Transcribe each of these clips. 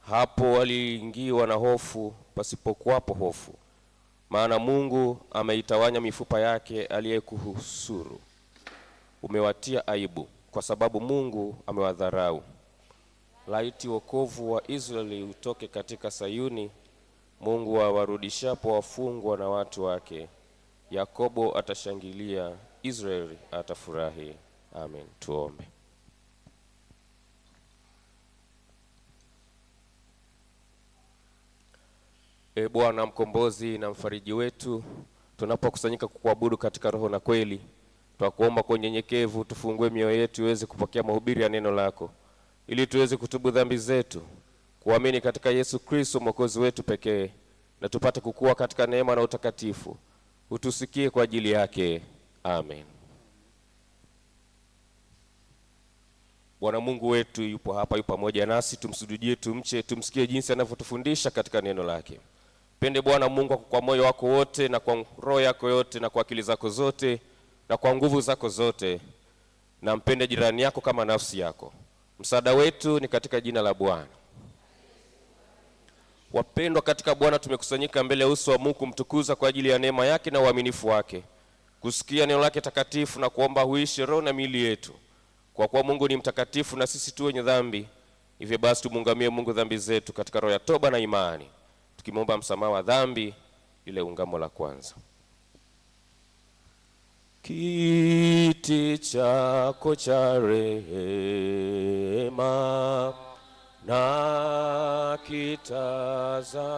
Hapo waliingiwa na hofu pasipokuwapo hofu, maana Mungu ameitawanya mifupa yake aliyekuhusuru. Umewatia aibu, kwa sababu Mungu amewadharau. Laiti wokovu wa Israeli utoke katika Sayuni. Mungu awarudishapo wafungwa na watu wake. Yakobo atashangilia, Israeli atafurahi. Amen. Tuombe. Bwana mkombozi na mfariji wetu, tunapokusanyika kukuabudu katika roho na kweli, twakuomba kwa unyenyekevu tufungue mioyo yetu iweze kupokea mahubiri ya neno lako, ili tuweze kutubu dhambi zetu, kuamini katika Yesu Kristo mwokozi wetu pekee, na tupate kukua katika neema na utakatifu. Utusikie kwa ajili yake. Amen. Bwana Mungu wetu yupo hapa, yupo pamoja nasi. Tumsujudie, tumche, tumsikie jinsi anavyotufundisha katika neno lake. Pende Bwana Mungu kwa moyo wako wote na kwa roho yako yote na kwa akili zako zote na kwa nguvu zako zote, na mpende jirani yako kama nafsi yako. Msaada wetu ni katika jina la Bwana. Wapendwa katika Bwana, tumekusanyika mbele ya uso wa Mungu kumtukuza kwa ajili ya neema yake na uaminifu wake, kusikia neno lake takatifu na kuomba huishi roho na miili yetu. Kwa kuwa Mungu ni mtakatifu na sisi tu wenye dhambi, hivyo basi tumuungamie Mungu dhambi zetu katika roho ya toba na imani, tukimwomba msamaha wa dhambi. Ile ungamo la kwanza. Kiti chako cha rehema na kitazama,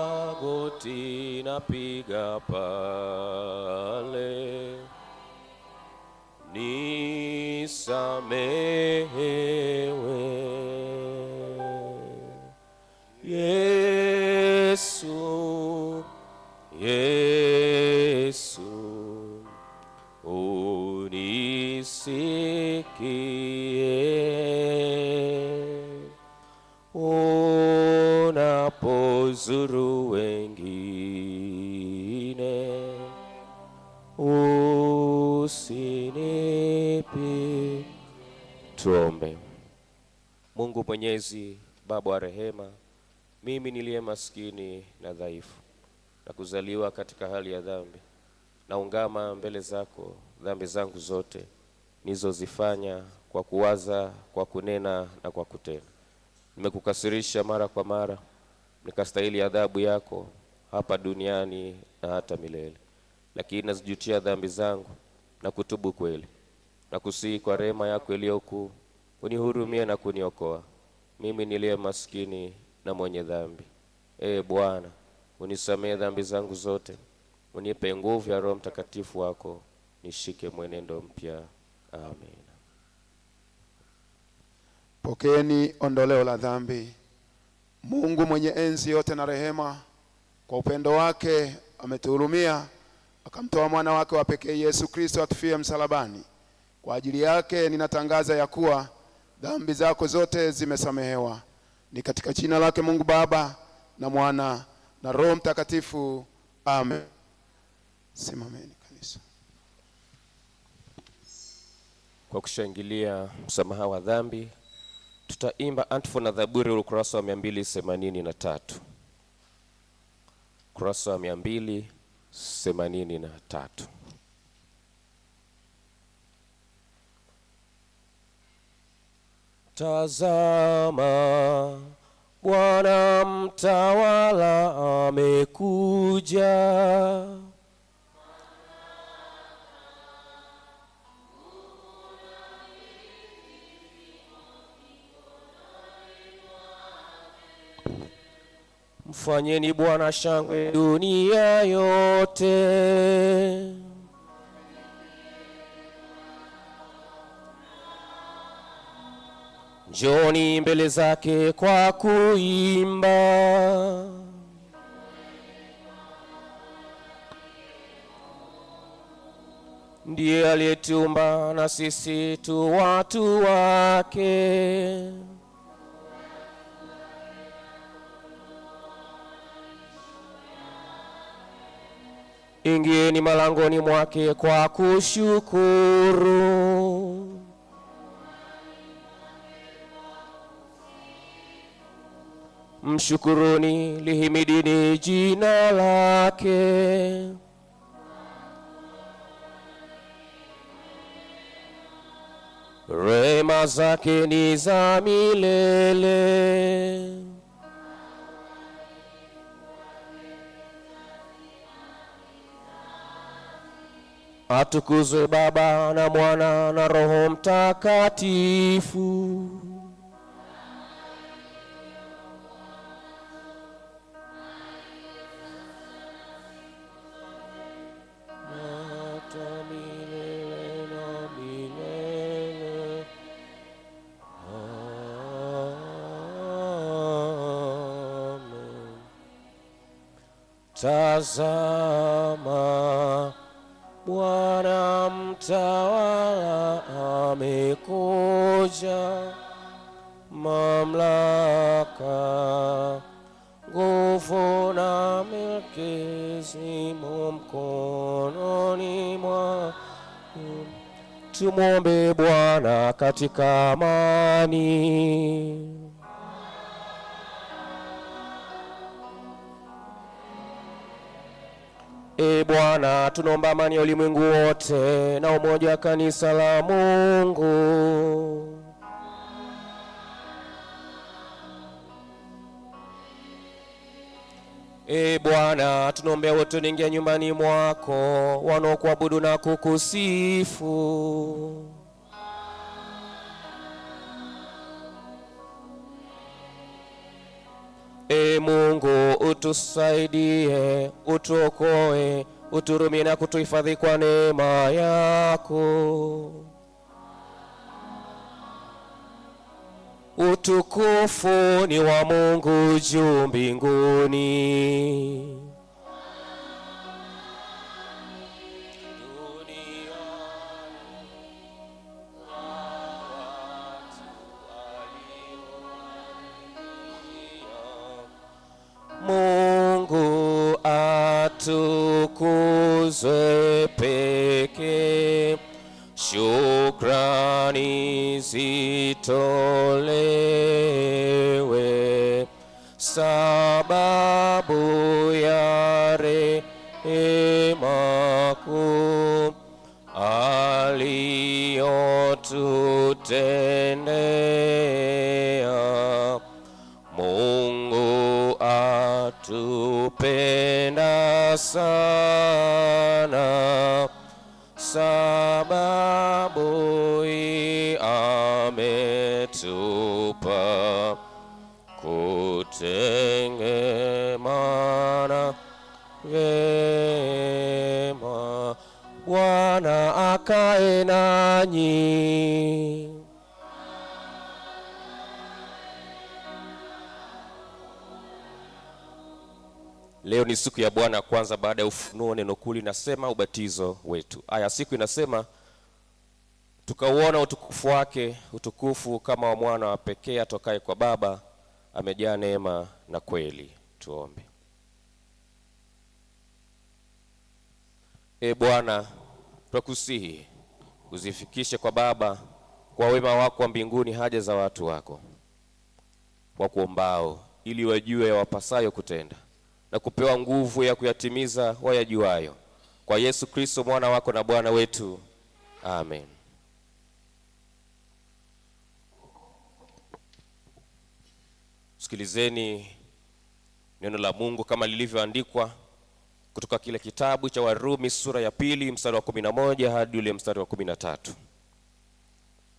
magoti napiga pale, nisamehewe. Yesu, Yesu, unisikie, unapozuru wengine, usinipi. Tuombe. Mungu Mwenyezi, Baba wa rehema, mimi niliye maskini na dhaifu na kuzaliwa katika hali ya dhambi, naungama mbele zako dhambi zangu zote nilizozifanya kwa kuwaza, kwa kunena na kwa kutenda. Nimekukasirisha mara kwa mara, nikastahili adhabu yako hapa duniani na hata milele. Lakini nazijutia dhambi zangu na kutubu kweli, na kusihi kwa rehema yako iliyokuu unihurumie na kuniokoa mimi niliye maskini na mwenye dhambi. Bwana, unisamehe dhambi zangu zote, unipe nguvu ya Roho Mtakatifu wako, nishike mwenendo mpya. Amen. Pokeeni ondoleo la dhambi. Mungu mwenye enzi yote na rehema, kwa upendo wake ametuhurumia, akamtoa mwana wake wa pekee Yesu Kristo atufie msalabani. Kwa ajili yake ninatangaza ya kuwa dhambi zako zote zimesamehewa. Ni katika jina lake Mungu Baba na Mwana na Roho Mtakatifu. Amen. Simameni kanisa. Kwa kushangilia msamaha wa dhambi, tutaimba antifona Zaburi ukurasa wa 283. Ukurasa wa 283. Tazama, Bwana mtawala amekuja. Mfanyeni Bwana shangwe dunia yote. Njoni mbele zake kwa kuimba. Ndiye aliyetuumba na sisi tu watu wake. Ingieni malangoni mwake kwa kushukuru. Mshukuruni, lihimidini jina lake. Rehema zake ni za milele. Atukuzwe Baba na Mwana na Roho Mtakatifu. Hata milele na milele. Amen. Tazama, Bwana mtawala amekuja, mamlaka, nguvu na milki zimo mkononi mwake. Tumwombe Bwana katika amani. Bwana, tunaomba amani ya ulimwengu wote na umoja wa kanisa la Mungu. Bwana, tunaombea wote wanaingia nyumbani mwako, wanaokuabudu na kukusifu. Mungu, utusaidie, utuokoe, uturumie na kutuhifadhi kwa neema yako. Utukufu ni wa Mungu juu mbinguni. Mungu atukuzwe pekee, shukrani zitolewe, sababu ya rehema kuu aliyotutendea. Mungu atupenda sana, sababu ametupa kutengemana vema. Bwana akae nanyi. Leo ni siku ya Bwana kwanza baada ya ufunuo. Neno kuu linasema ubatizo wetu. Aya siku inasema tukauona utukufu wake, utukufu kama wa mwana wa pekee atokaye kwa Baba, amejaa neema na kweli. Tuombe. Bwana, tunakusihi uzifikishe kwa Baba kwa wema wako wa mbinguni haja za watu wako wa kuombao, ili wajue wapasayo kutenda na kupewa nguvu ya kuyatimiza wayajuayo, kwa Yesu Kristo mwana wako na Bwana wetu. Amen. Sikilizeni neno la Mungu kama lilivyoandikwa kutoka kile kitabu cha Warumi sura ya 2 mstari wa 11 hadi ule mstari wa 13.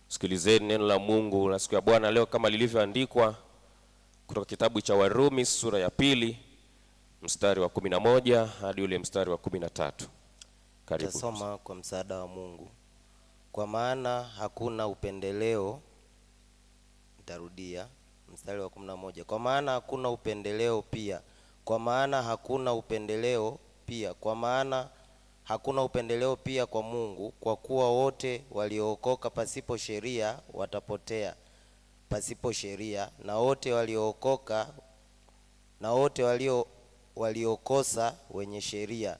Sikilizeni neno la Mungu la siku ya Bwana leo kama lilivyoandikwa kutoka kitabu cha Warumi sura ya 2 mstari wa 11 hadi ule mstari wa 13. Karibu. Tasoma kwa msaada wa Mungu. Kwa maana hakuna upendeleo, nitarudia mstari wa 11. Kwa maana hakuna upendeleo pia. Kwa maana hakuna upendeleo pia. Kwa maana hakuna upendeleo pia kwa Mungu, kwa kuwa wote waliookoka pasipo sheria watapotea pasipo sheria, na wote waliookoka na wote waliokosa wenye sheria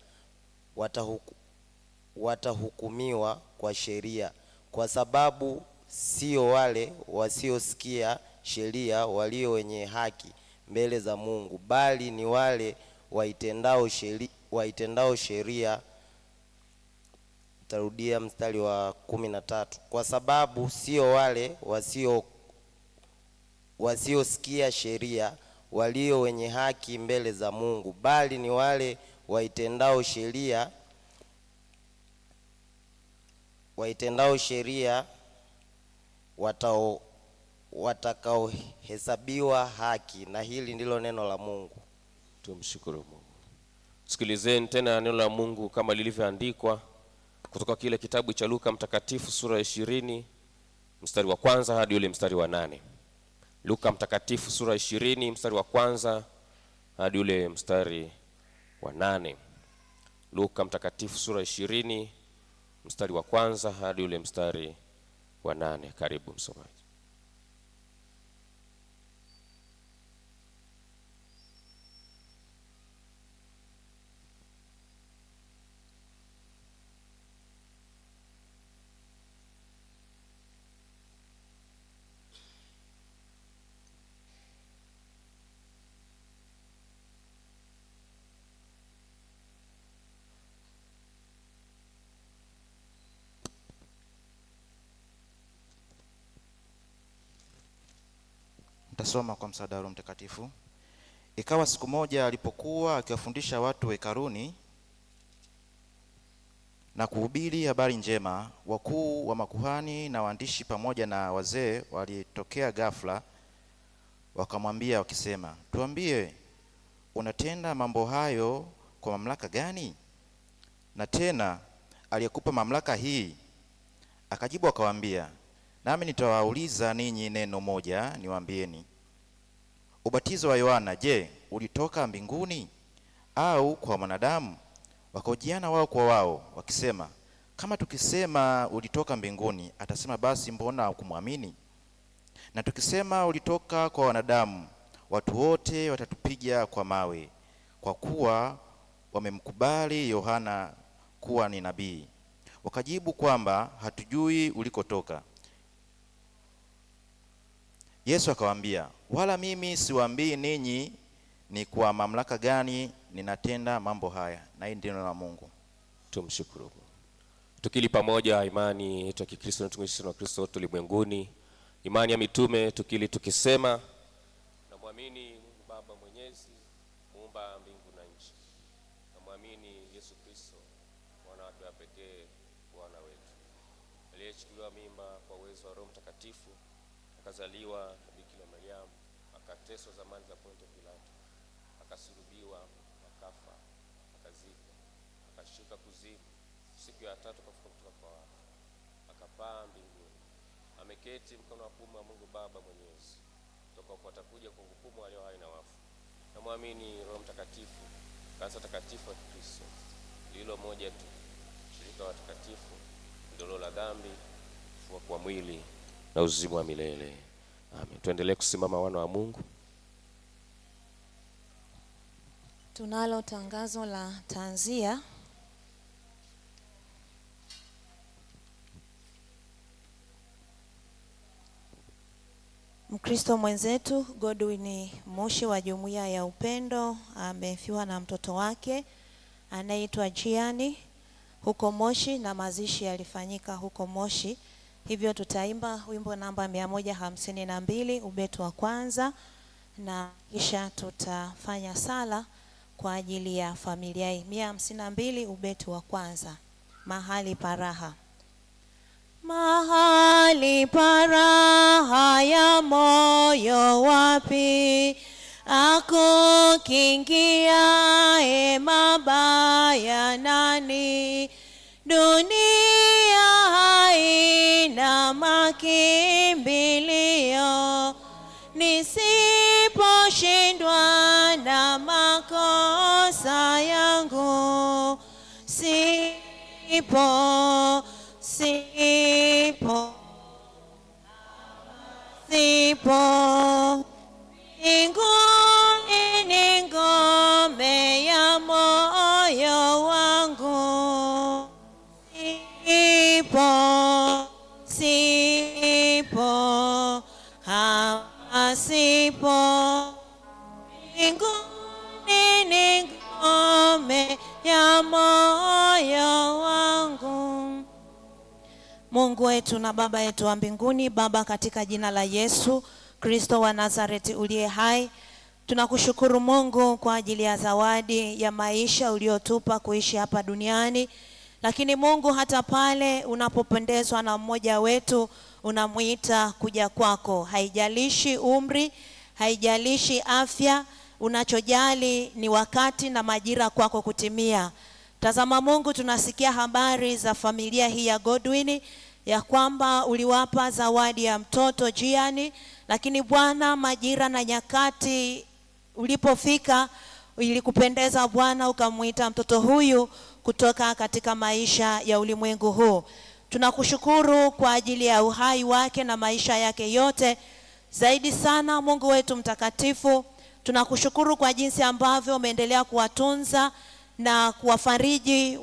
watahukumiwa kwa sheria, kwa sababu sio wale wasiosikia sheria walio wenye haki, mbele za Mungu, bali ni wale waitendao sheria. Tarudia mstari wa 13. Kwa sababu sio wale wasiosikia sheria walio wenye haki mbele za Mungu, bali ni wale waitendao sheria watakaohesabiwa haki. Na hili ndilo neno la Mungu. Tumshukuru Mungu. Sikilizeni tena neno la Mungu kama lilivyoandikwa kutoka kile kitabu cha Luka mtakatifu sura ya 20 mstari wa kwanza hadi ule mstari wa 8. Luka mtakatifu sura ya 20 mstari wa kwanza hadi ule mstari wa 8. Luka mtakatifu sura ya 20 mstari wa kwanza hadi ule mstari wa 8. Karibu msomaji. Nitasoma kwa msaada wa Roho Mtakatifu. Ikawa siku moja alipokuwa akiwafundisha watu hekaluni na kuhubiri habari njema, wakuu wa makuhani na waandishi pamoja na wazee walitokea ghafla, wakamwambia wakisema, tuambie, unatenda mambo hayo kwa mamlaka gani? Na tena aliyekupa mamlaka hii? Akajibu akawaambia, nami nitawauliza ninyi neno moja, niwaambieni. Ubatizo wa Yohana, je, ulitoka mbinguni au kwa mwanadamu? Wakahojiana wao kwa wao wakisema, kama tukisema ulitoka mbinguni, atasema basi mbona hukumwamini? Na tukisema ulitoka kwa wanadamu, watu wote watatupiga kwa mawe, kwa kuwa wamemkubali Yohana kuwa ni nabii. Wakajibu kwamba hatujui ulikotoka. Yesu akawaambia, wala mimi siwaambii ninyi ni kwa mamlaka gani ninatenda mambo haya. Na hii ndio neno la Mungu. Tumshukuru Mungu. Tukili pamoja imani yetu ya Kikristo na tumishi wa Kristo wote ulimwenguni, imani ya mitume, tukili tukisema, namwamini Mungu Baba Mwenyezi, muumba mbingu na nchi. Namwamini Yesu Kristo, mwana wake wa pekee, Bwana wetu, aliyechukuliwa mimba kwa uwezo wa Roho Mtakatifu, akazaliwa na Bikira Mariamu, akateswa zamani za Ponto Pilato, akasulubiwa, akafa, akazikwa, akashuka kuzimu, siku ya tatu akafufuka kutoka kwa wafu, akapaa mbinguni, ameketi mkono wa kuume wa Mungu Baba Mwenyezi, kutoka kwa atakuja kuhukumu walio hai na wafu. Namwamini Roho Mtakatifu, kanisa takatifu la Kristo, lilo moja tu, shirika la watakatifu, ondoleo la dhambi, kufufuka kwa mwili na uzima wa milele. Amen. Tuendelee kusimama wana wa Mungu. Tunalo tangazo la tanzia. Mkristo mwenzetu Godwin Moshi wa Jumuiya ya Upendo amefiwa na mtoto wake anaitwa Gianni huko Moshi, na mazishi yalifanyika huko Moshi. Hivyo tutaimba wimbo namba 152 ubetu wa kwanza, na kisha tutafanya sala kwa ajili ya familia hii. 152 ubetu wa kwanza. Mahali paraha. Mahali paraha ya moyo wapi, akukingia mabaya nani? Dunia haina makimbilio, nisiposhindwa na makosa yangu, sipo mbinguni ni ngome ya moyo wangu, sipo wetu na Baba yetu wa mbinguni, Baba, katika jina la Yesu Kristo wa Nazareti uliye hai, tunakushukuru Mungu kwa ajili ya zawadi ya maisha uliotupa kuishi hapa duniani. Lakini Mungu, hata pale unapopendezwa na mmoja wetu unamuita kuja kwako. Haijalishi umri, haijalishi afya, unachojali ni wakati na majira kwako kutimia. Tazama Mungu, tunasikia habari za familia hii ya Godwin ya kwamba uliwapa zawadi ya mtoto Gianni, lakini Bwana, majira na nyakati ulipofika, ilikupendeza Bwana ukamuita mtoto huyu kutoka katika maisha ya ulimwengu huu. Tunakushukuru kwa ajili ya uhai wake na maisha yake yote. Zaidi sana Mungu wetu mtakatifu, tunakushukuru kwa jinsi ambavyo umeendelea kuwatunza na kuwafariji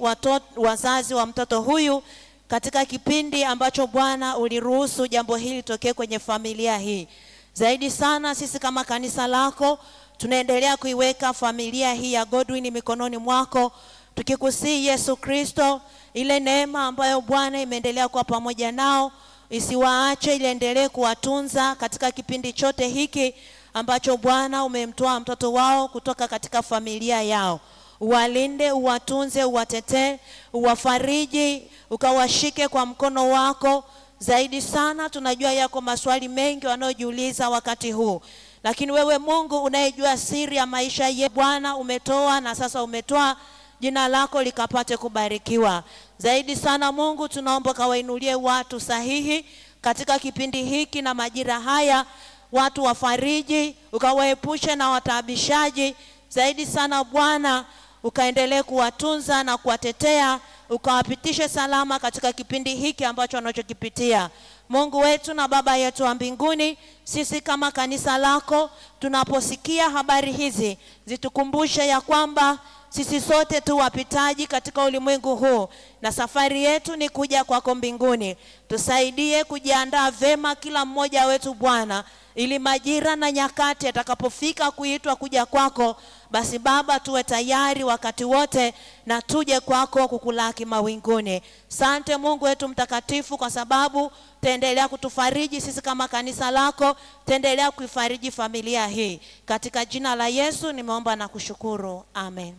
wazazi wa mtoto huyu katika kipindi ambacho Bwana uliruhusu jambo hili tokee kwenye familia hii. Zaidi sana sisi kama kanisa lako tunaendelea kuiweka familia hii ya Godwin mikononi mwako, tukikusihi Yesu Kristo, ile neema ambayo Bwana imeendelea kuwa pamoja nao isiwaache, iendelee kuwatunza katika kipindi chote hiki ambacho Bwana umemtoa mtoto wao kutoka katika familia yao. Uwalinde, uwatunze, uwatetee, uwafariji, ukawashike kwa mkono wako. Zaidi sana tunajua yako maswali mengi wanaojiuliza wakati huu, lakini wewe Mungu unayejua siri ya maisha yetu, Bwana umetoa na sasa umetoa, jina lako likapate kubarikiwa. Zaidi sana Mungu tunaomba kawainulie watu sahihi katika kipindi hiki na majira haya, watu wafariji, ukawaepushe na wataabishaji. Zaidi sana Bwana ukaendelee kuwatunza na kuwatetea, ukawapitishe salama katika kipindi hiki ambacho wanachokipitia. Mungu wetu na Baba yetu wa mbinguni, sisi kama kanisa lako tunaposikia habari hizi, zitukumbushe ya kwamba sisi sote tu wapitaji katika ulimwengu huu na safari yetu ni kuja kwako mbinguni. Tusaidie kujiandaa vema kila mmoja wetu Bwana, ili majira na nyakati atakapofika kuitwa kuja kwako, basi Baba tuwe tayari wakati wote na tuje kwako kukulaki mawinguni. Sante Mungu wetu mtakatifu, kwa sababu taendelea kutufariji sisi kama kanisa lako, taendelea kuifariji familia hii. Katika jina la Yesu nimeomba na kushukuru, amen.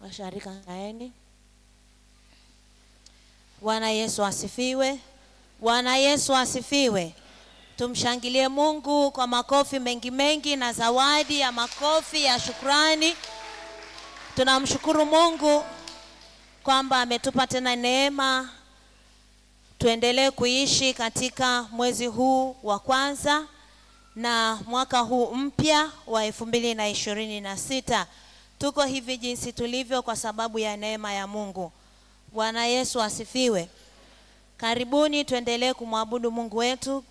Washarika kaeni. Bwana Yesu asifiwe. Bwana Yesu asifiwe. Tumshangilie Mungu kwa makofi mengi mengi na zawadi ya makofi ya shukrani. Tunamshukuru Mungu kwamba ametupa tena neema tuendelee kuishi katika mwezi huu wa kwanza na mwaka huu mpya wa 2026. Tuko hivi jinsi tulivyo kwa sababu ya neema ya Mungu. Bwana Yesu asifiwe. Karibuni tuendelee kumwabudu Mungu wetu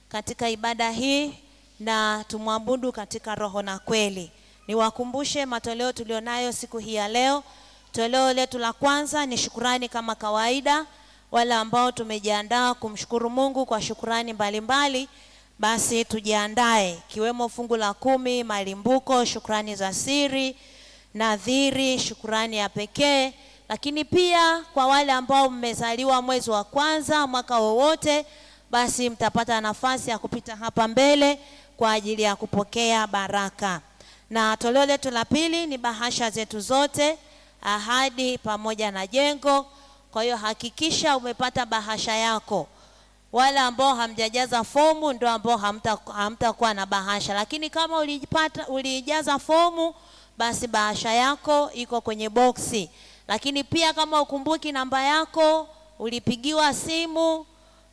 katika ibada hii na tumwabudu katika roho na kweli. Niwakumbushe matoleo tulionayo siku hii ya leo. Toleo letu la kwanza ni shukrani kama kawaida. Wale ambao tumejiandaa kumshukuru Mungu kwa shukrani mbalimbali, basi tujiandae, kiwemo fungu la 10, malimbuko, shukrani za siri, nadhiri, shukrani ya pekee. Lakini pia kwa wale ambao mmezaliwa mwezi wa kwanza mwaka wowote, basi mtapata nafasi ya kupita hapa mbele kwa ajili ya kupokea baraka. Na toleo letu la pili ni bahasha zetu zote, ahadi pamoja na jengo. Kwa hiyo hakikisha umepata bahasha yako. Wale ambao hamjajaza fomu ndio ambao hamtakuwa na bahasha, lakini kama ulijaza fomu, basi bahasha yako iko kwenye boksi. Lakini pia kama ukumbuki namba yako, ulipigiwa simu,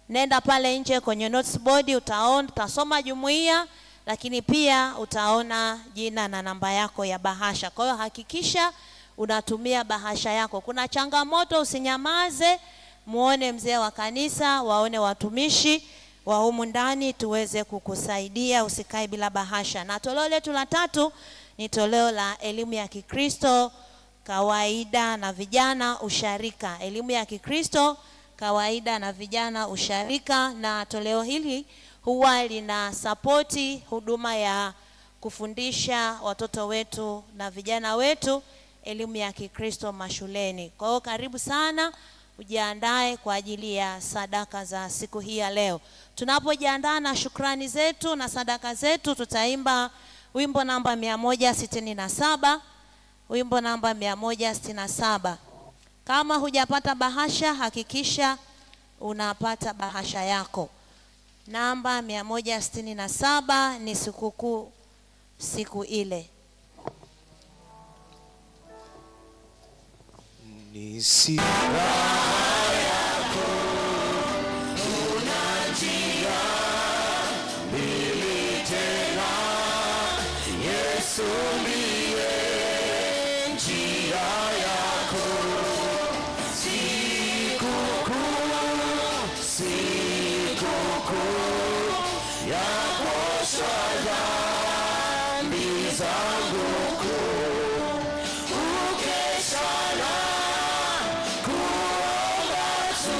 nenda pale nje kwenye notes board, utasoma jumuiya, lakini pia utaona jina na namba yako ya bahasha. Kwa hiyo hakikisha unatumia bahasha yako. Kuna changamoto, usinyamaze, muone mzee wa kanisa, waone watumishi wa humu ndani tuweze kukusaidia, usikae bila bahasha. Na toleo letu la tatu ni toleo la elimu ya Kikristo, kawaida na vijana usharika. Elimu ya Kikristo, kawaida na vijana usharika, na toleo hili huwa lina sapoti huduma ya kufundisha watoto wetu na vijana wetu elimu ya Kikristo mashuleni. Kwa hiyo karibu sana ujiandae kwa ajili ya sadaka za siku hii ya leo. Tunapojiandaa na shukrani zetu na sadaka zetu, tutaimba wimbo namba 167. Wimbo namba 167. Kama hujapata bahasha, hakikisha unapata bahasha yako. Namba 167 ni sikukuu siku ile. Ni siku yako, unajia mbili tena, Yesu ndiye njia yako. Sikukuu ya kuosha dhambi zangu kuu, ukesha na kuomba tu,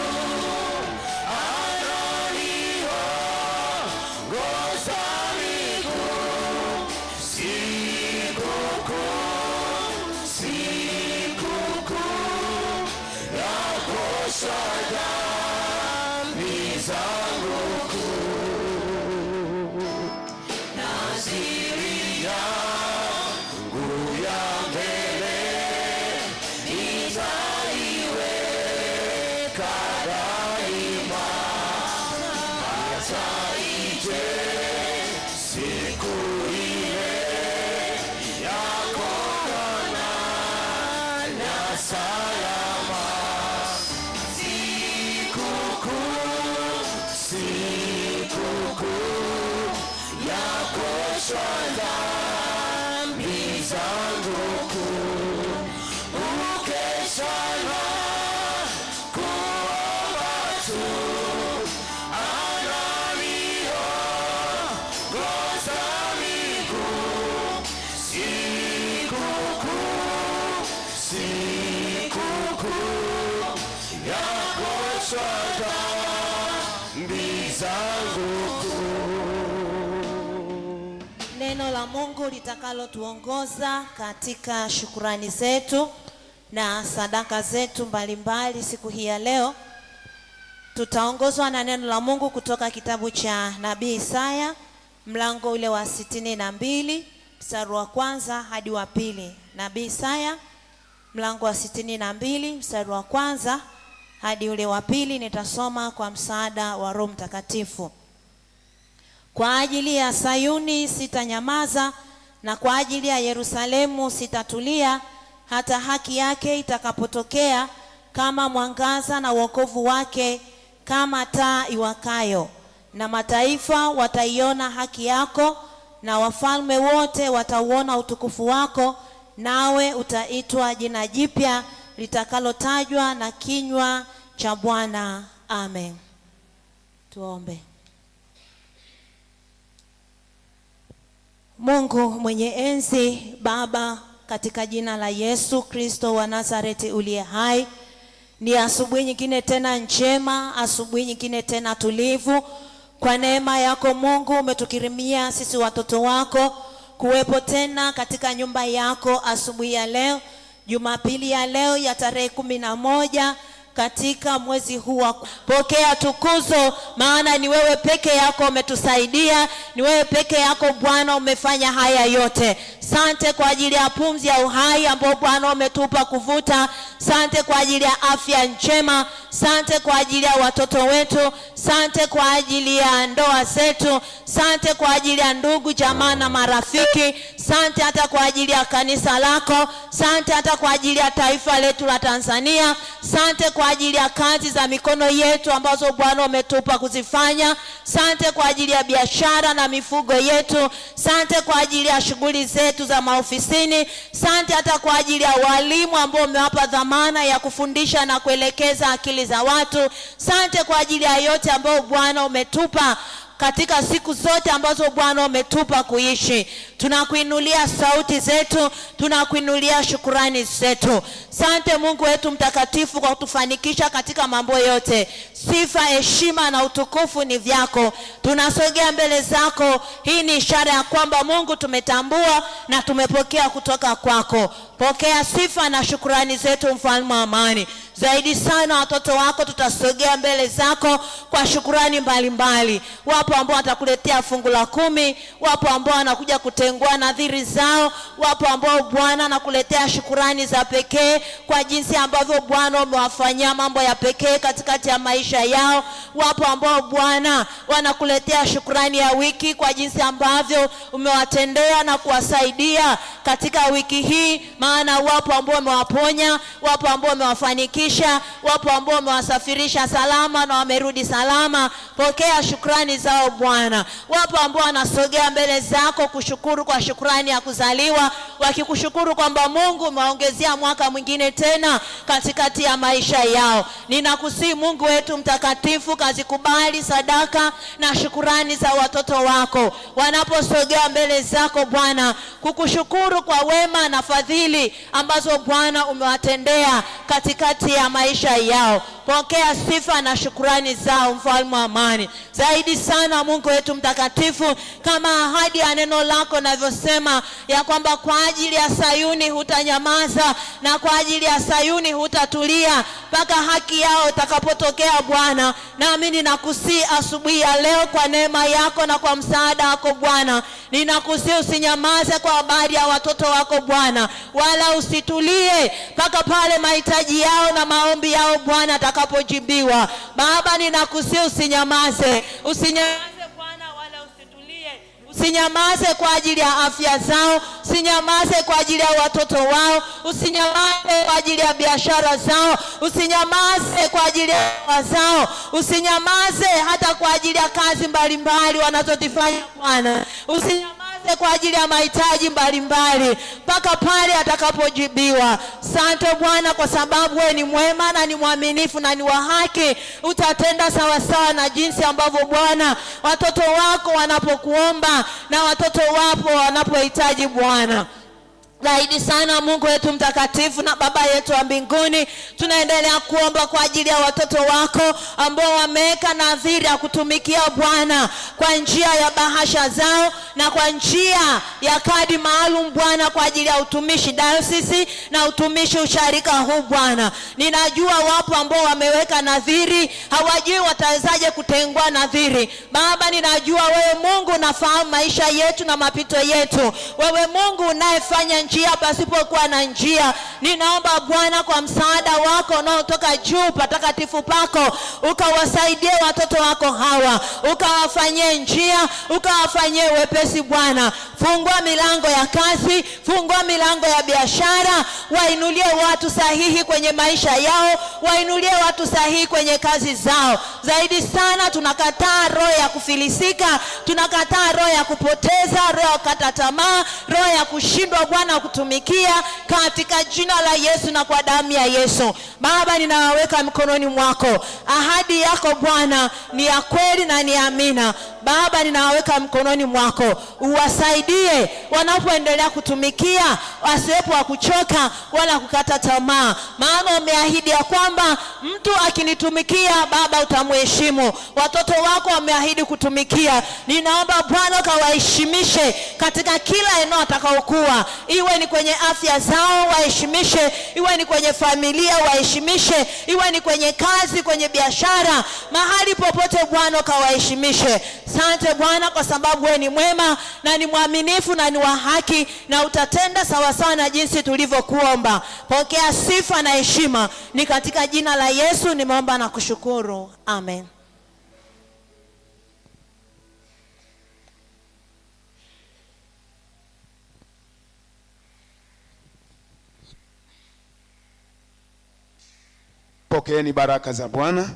ananiongoza miguu. Sikukuu ya kuosha dhambi zangu kuu, Naziri yangu ya mbele nitaiweka daima, hata ije siku ile ya kuona na salama. Sikukuu ya kuosha dhambi zangu kuu, ukesha na kuomba tu, ananiongoza miguu. Sikukuu ya kuosha dhambi zangu kuu. Neno la Mungu litakalo tuongoza katika shukrani zetu na sadaka zetu mbalimbali siku hii ya leo. Tutaongozwa na neno la Mungu kutoka kitabu cha Nabii Isaya, mlango ule wa 62, mstari wa 1 hadi wa 2. Nabii Isaya mlango wa 62, mstari wa 1 hadi ule wa 2. Nitasoma kwa msaada wa Roho Mtakatifu. Kwa ajili ya Sayuni sitanyamaza, na kwa ajili ya Yerusalemu sitatulia, hata haki yake itakapotokea kama mwangaza, na wokovu wake kama taa iwakayo. Na mataifa wataiona haki yako, na wafalme wote watauona utukufu wako, nawe utaitwa jina jipya litakalotajwa na kinywa cha Bwana. Amen. Tuombe. Mungu mwenye enzi, Baba, katika jina la Yesu Kristo wa Nazareti uliye hai, ni asubuhi nyingine tena njema, asubuhi nyingine tena tulivu. Kwa neema yako Mungu umetukirimia sisi watoto wako kuwepo tena katika nyumba yako asubuhi ya leo, Jumapili ya leo ya tarehe 11 katika mwezi huu wa. Pokea tukuzo, maana ni wewe peke yako umetusaidia, ni wewe peke yako Bwana umefanya haya yote. Sante kwa ajili ya pumzi ya uhai ambao Bwana umetupa kuvuta. Sante kwa ajili ya afya njema. Sante kwa ajili ya watoto wetu. Sante kwa ajili ya ndoa zetu. Sante kwa ajili ya ndugu, jamaa na marafiki. Sante hata kwa ajili ya kanisa lako. Sante hata kwa ajili ya taifa letu la Tanzania. Sante kwa ajili ya kazi za mikono yetu ambazo Bwana umetupa kuzifanya. Sante kwa ajili ya biashara na mifugo yetu. Sante kwa ajili ya shughuli zetu za maofisini. Sante hata kwa ajili ya walimu ambao umewapa dhamana ya kufundisha na kuelekeza akili za watu. Sante kwa ajili ya yote ambao Bwana umetupa katika siku zote ambazo Bwana umetupa kuishi. Tunakuinulia sauti zetu, tunakuinulia shukrani zetu. Sante Mungu wetu mtakatifu kwa kutufanikisha katika mambo yote. Sifa, heshima na utukufu ni vyako. Tunasogea mbele zako. Hii ni ishara ya kwamba Mungu tumetambua na tumepokea kutoka kwako. Pokea sifa na shukrani zetu, mfalme wa amani. Zaidi sana watoto wako tutasogea mbele zako kwa shukrani mbalimbali. Wapo ambao watakuletea fungu la 10, wapo ambao wanakuja kutengua nadhiri zao, wapo ambao Bwana anakuletea shukrani za pekee kwa jinsi ambavyo Bwana umewafanyia mambo ya pekee katikati ya maisha yao. Wapo ambao Bwana wanakuletea shukrani ya wiki kwa jinsi ambavyo umewatendea na kuwasaidia katika wiki hii, maana wapo ambao umewaponya, wapo ambao umewafanikisha, wapo ambao umewasafirisha salama na wamerudi salama. Pokea shukrani zao Bwana. Wapo ambao wanasogea mbele zako kushukuru kwa shukrani ya kuzaliwa, wakikushukuru kwamba Mungu umewaongezea mwaka mwingine tena katikati ya maisha yao. Ninakusihi Mungu wetu mtakatifu, kazikubali sadaka na shukrani za watoto wako wanaposogea mbele zako Bwana, kukushukuru kwa wema na fadhili ambazo Bwana umewatendea katikati ya maisha yao. Pokea sifa na shukrani zao, mfalme wa amani. Zaidi sana Mungu wetu mtakatifu, kama ahadi ya neno lako linavyosema ya kwamba kwa ajili ya Sayuni hutanyamaza na kwa ajili ya Sayuni hutatulia mpaka haki yao itakapotokea Bwana. Nami ninakusihi asubuhi ya leo kwa neema yako na kwa msaada wako Bwana, ninakusihi usinyamaze kwa habari ya watoto wako Bwana, wala usitulie mpaka pale mahitaji yao na maombi yao Bwana atakapojibiwa. Baba, ninakusihi usinyamaze Bwana, wala usitulie. Usinyamaze kwa ajili ya afya zao, usinyamaze kwa ajili ya watoto wao, usinyamaze kwa ajili ya biashara zao, usinyamaze kwa ajili ya wazao, usinyamaze hata kwa ajili ya kazi mbalimbali wanazozifanya Bwana. Usinyamaze kwa ajili ya mahitaji mbalimbali mpaka pale atakapojibiwa. Asante Bwana kwa sababu wewe ni mwema na ni mwaminifu na ni wa haki. Utatenda sawa sawa na jinsi ambavyo Bwana watoto wako wanapokuomba na watoto wapo wanapohitaji Bwana. Zaidi sana Mungu wetu mtakatifu na Baba yetu wa mbinguni, tunaendelea kuomba kwa ajili ya watoto wako ambao wameweka nadhiri ya kutumikia Bwana kwa njia ya bahasha zao na kwa njia ya kadi maalum Bwana, kwa ajili ya utumishi diocese na utumishi usharika huu Bwana. Ninajua wapo ambao wameweka nadhiri, hawajui watawezaje kutengua nadhiri. Baba, ninajua wewe Mungu unafahamu maisha yetu na mapito yetu. Wewe Mungu unayefanya njia pasipokuwa na njia. Ninaomba Bwana kwa msaada wako unaotoka juu patakatifu pako, ukawasaidie watoto wako hawa, ukawafanyie njia, ukawafanyie wepesi Bwana. Fungua milango ya kazi, fungua milango ya biashara, wainulie watu sahihi kwenye maisha yao, wainulie watu sahihi kwenye kazi zao. Zaidi sana tunakataa roho ya kufilisika, tunakataa roho ya kupoteza, roho ya kukata tamaa, roho ya kushindwa Bwana kutumikia, katika jina la Yesu na kwa damu ya Yesu. Baba, ninawaweka mikononi mwako. Ahadi yako Bwana ni ya kweli na ni amina. Baba, ninawaweka mikononi mwako. Uwasaidie wanapoendelea kutumikia, wasiwepo wa kuchoka wala kukata tamaa, maana umeahidi ya kwamba mtu akinitumikia Baba utamheshimu. Watoto wako wameahidi kutumikia. Ninaomba Bwana ukawaheshimishe katika kila eneo atakaokuwa, iwe ni kwenye afya zao waheshimishe, iwe ni kwenye familia waheshimishe, iwe ni kwenye kazi, kwenye biashara, mahali popote Bwana ukawaheshimishe. Asante Bwana kwa sababu wewe ni mwema na ni mwaminifu na ni wa haki, na utatenda sawa sawa na jinsi tulivyokuomba. Pokea sifa na heshima, ni katika jina la Yesu nimeomba na kushukuru. Amen. Pokeeni baraka za Bwana.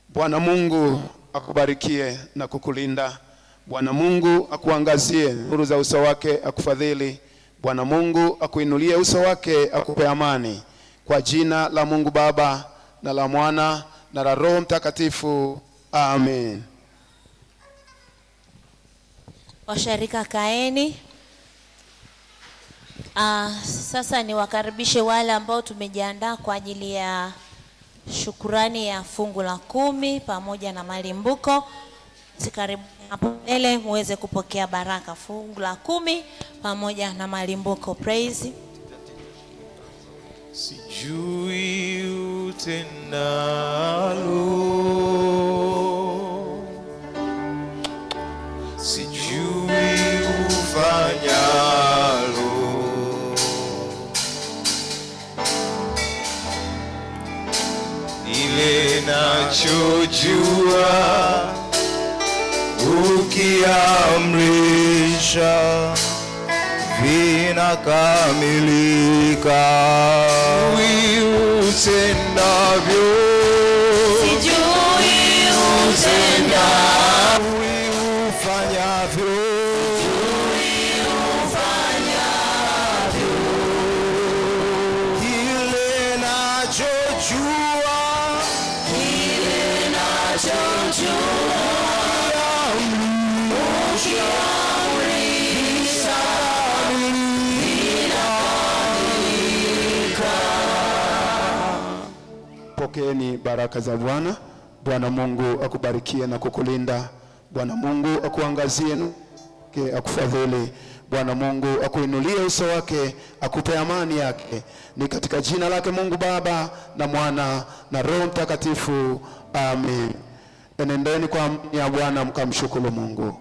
Bwana Mungu akubarikie na kukulinda. Bwana Mungu akuangazie nuru za uso wake akufadhili. Bwana Mungu akuinulie uso wake akupe amani. Kwa jina la Mungu Baba na la Mwana na la Roho Mtakatifu. Amen. Washarika kaeni. Sasa niwakaribishe wale ambao tumejiandaa kwa ajili ya shukurani ya fungu la 10 pamoja na malimbuko. Karibu hapo mbele muweze kupokea baraka, fungu la 10 pamoja na malimbuko. Praise. Sijui utendalo, sijui ufanyalo, ile nachojua ukiamrisha vinakamilika, utendavyo sijui utendavyo, ufanyavyo kile nachojua Pokeeni baraka za Bwana. Bwana Mungu akubarikie na kukulinda. Bwana Mungu akuangazie na akufadhili. Bwana Mungu akuinulie uso wake, akupe amani yake. Ni katika jina lake Mungu Baba na Mwana na Roho Mtakatifu. Amen. Enendeni kwa amani ya Bwana mkamshukuru Mungu.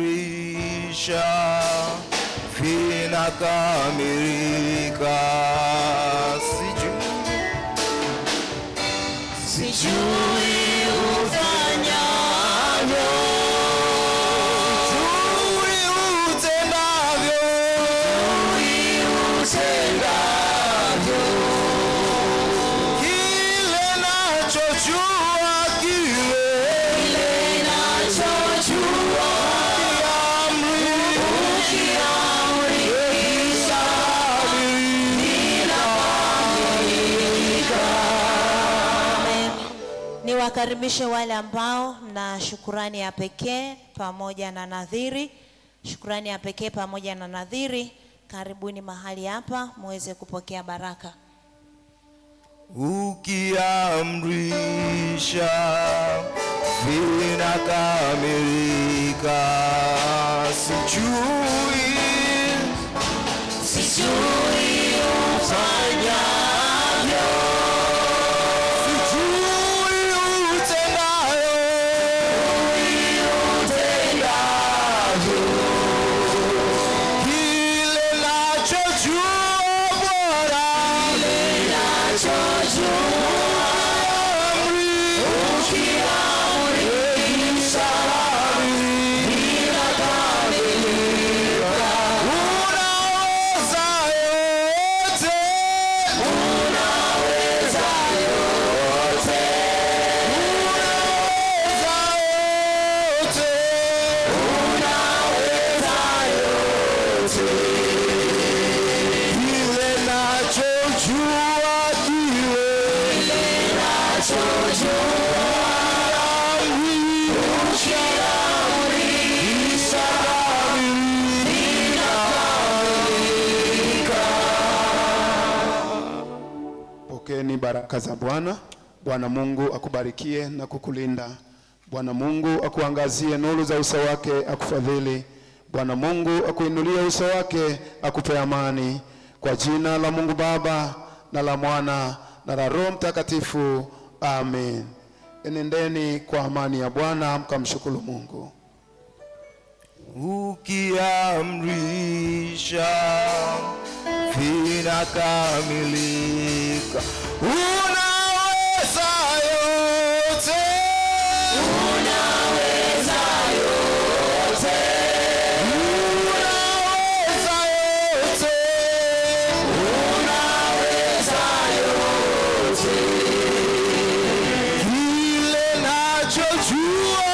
ukiamrisha vinakamilika, sijui ufanyavyo, sijui utendavyo, kile nachojua, kile nachojua ukiamrisha Niwakaribishe wale ambao mna shukurani ya pekee pamoja na nadhiri. Shukurani ya pekee pamoja na nadhiri, karibuni mahali hapa muweze kupokea baraka. ukiamrisha vinakamilika, sijui ufanyavyo, sijui utendavyo, kile nachojua Pokeeni baraka za Bwana. Bwana Mungu akubarikie na kukulinda. Bwana Mungu akuangazie nuru za uso wake, akufadhili. Bwana Mungu akuinulie uso wake, akupe amani. Kwa jina la Mungu Baba na la Mwana na la Roho Mtakatifu. Amen. Enendeni kwa amani ya Bwana mkamshukuru Mungu. ukiamrisha vinakamilika, unaweza yote, unaweza yote, unaweza yote, unaweza yote, kile nachojua,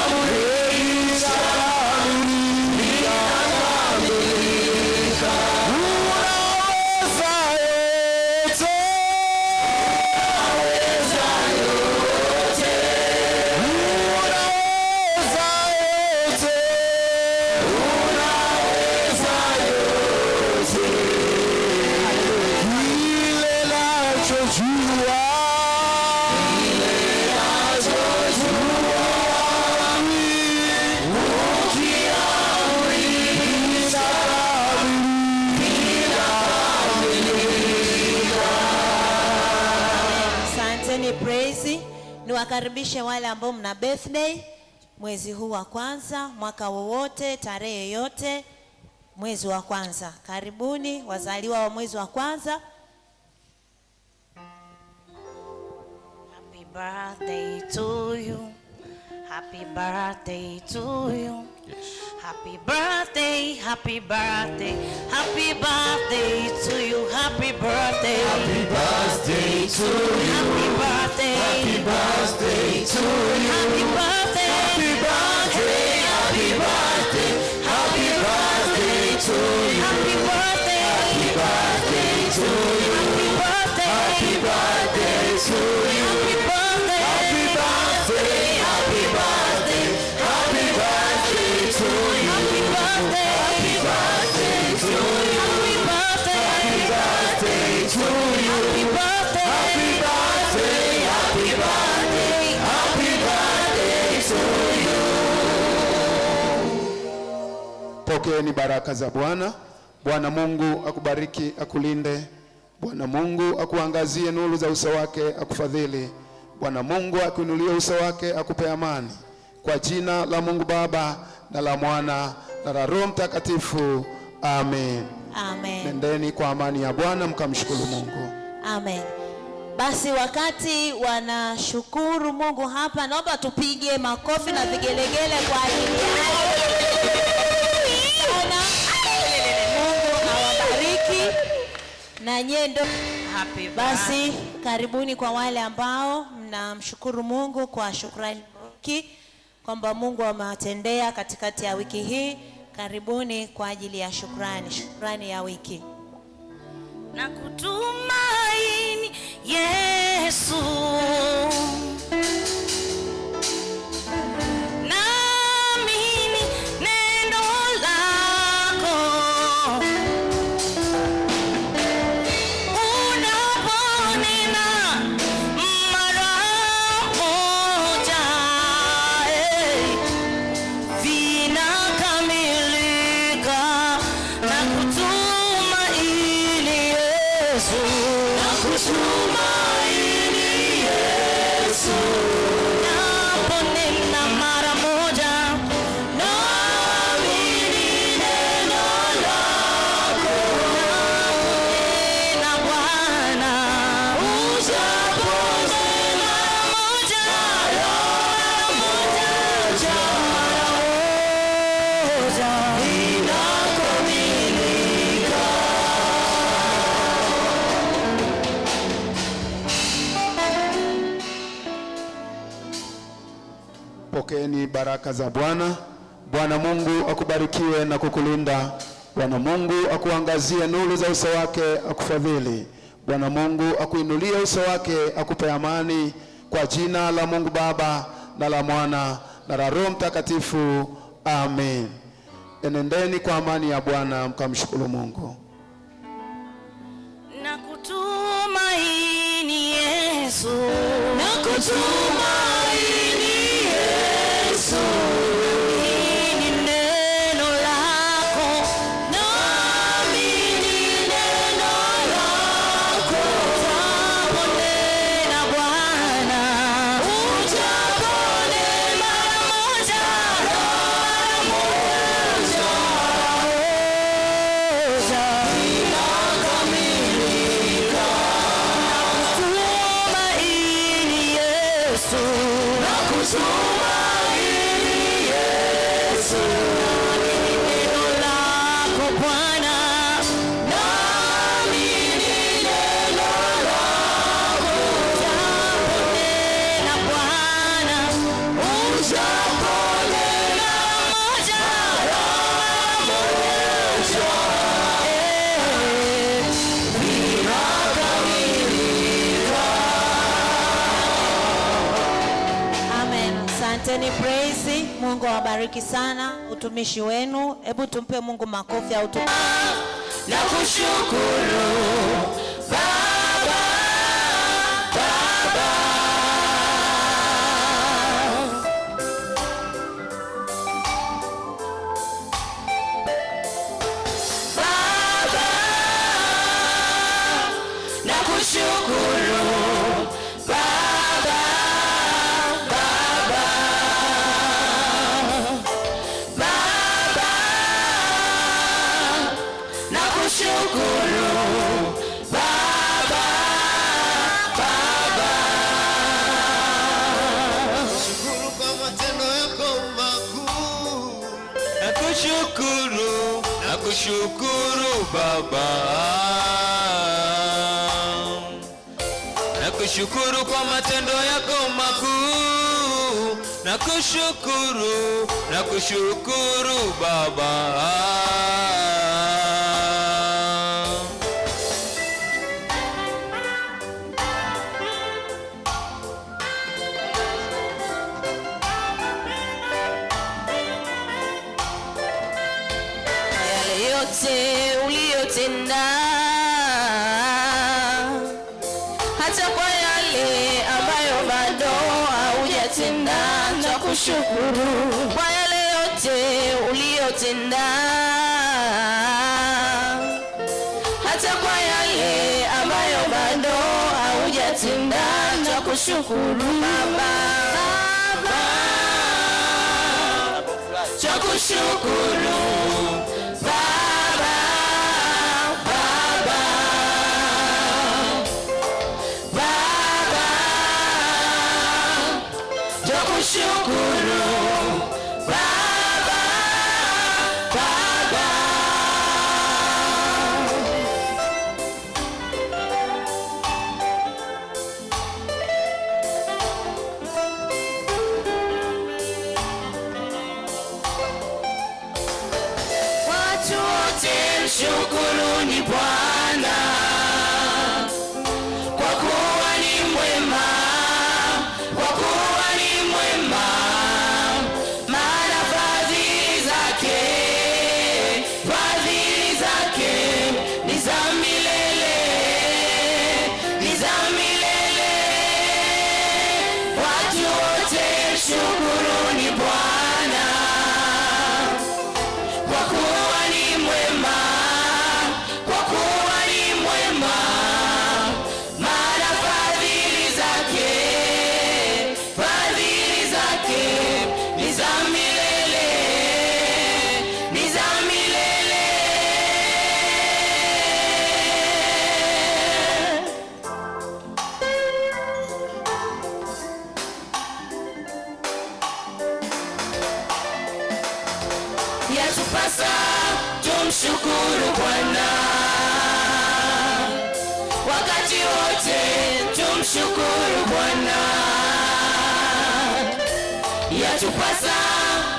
ukiamrisha Niwakaribishe wale ambao mna birthday mwezi huu wa kwanza, mwaka wowote, tarehe yoyote, mwezi wa kwanza. Karibuni wazaliwa wa mwezi wa kwanza. Happy birthday to you. Happy birthday to you. Happy birthday, happy birthday, happy birthday to you. Happy birthday, Happy birthday to you. happy birthday, Happy birthday to you. happy birthday, Happy birthday, happy birthday, happy birthday to you. happy birthday, Happy birthday to you. happy birthday, Happy birthday to you. happy birthday, Happy birthday, happy birthday, happy birthday to you. happy birthday, Happy birthday to you. happy birthday, Happy birthday to you. happy birthday, Happy birthday, happy birthday, happy birthday to you. Pokeeni baraka za Bwana. Bwana Mungu akubariki, akulinde. Bwana Mungu akuangazie nuru za uso wake, akufadhili. Bwana Mungu akuinulie uso wake, akupe amani. Kwa jina la Mungu Baba na la Mwana na la Roho Mtakatifu. Amen. Amen. Nendeni kwa amani ya Bwana mkamshukuru Mungu. Amen. Basi wakati wanashukuru Mungu hapa, naomba tupige makofi na vigelegele kwa ajili yao. Mungu awabariki na nyendo. happy Basi karibuni kwa wale ambao mnamshukuru Mungu kwa shukrani wiki kwamba Mungu amewatendea katikati ya wiki hii. Karibuni kwa ajili ya shukrani ya wiki. na kutumaini Yesu, naamini neno lako, unaponena mara moja, vinakamilika. Na kutumaini Yesu, Na kutumaini Yesu. naponena mara moja, Naamini neno lako. naponena Bwana, Ujaponena moja, inakamilika. Pokeeni baraka za Bwana. Bwana Mungu akubarikiwe na kukulinda. Bwana Mungu akuangazie nuru za uso wake, akufadhili. Bwana Mungu akuinulie uso wake, akupe amani. Kwa jina la Mungu Baba na la Mwana na la Roho Mtakatifu. Amen. Enendeni kwa amani ya Bwana mkamshukuru Mungu. na kutumaini Yesu, Na kutumaini Yesu. naamini neno lako, Naamini neno lako. unaponena Bwana, Ujaponena moja, inakamilika. tumaini Yesu, Na kutumaini Yesu. neno lako Bwana, Naamini neno lako. unaponena Bwana, Ujaponena moja, Amen. Asanteni praise. Mungu awabariki sana utumishi wenu. Hebu tumpe Mungu makofi au tu. na kushukuru Baba, Baba. Baba, na kushukuru Baba, nakushukuru, nakushukuru Baba. Nakushukuru kwa matendo yako makuu, nakushukuru, nakushukuru Baba. Yale yote uliyotenda, hata kwa yale ambayo bado haujatenda, nakushukuru kwa yale yote uliyotenda, hata kwa yale ambayo bado haujatenda, nakushukuru Baba. Nakushukuru Baba, Baba, Baba, nakushukuru Baba, Baba. Watu wote mshukuruni Bwana, kwa kuwa ni mwema, kwa kuwa ni mwema, maana fadhili zake ni za milele, ni za milele. Watu wote mshukuruni Bwana, kwa kuwa ni mwema, kwa kuwa ni mwema, maana fadhili zake ni za milele, ni za milele. Yatupasa tumshukuru Bwana wakati wote, tumshukuru Bwana. Yatupasa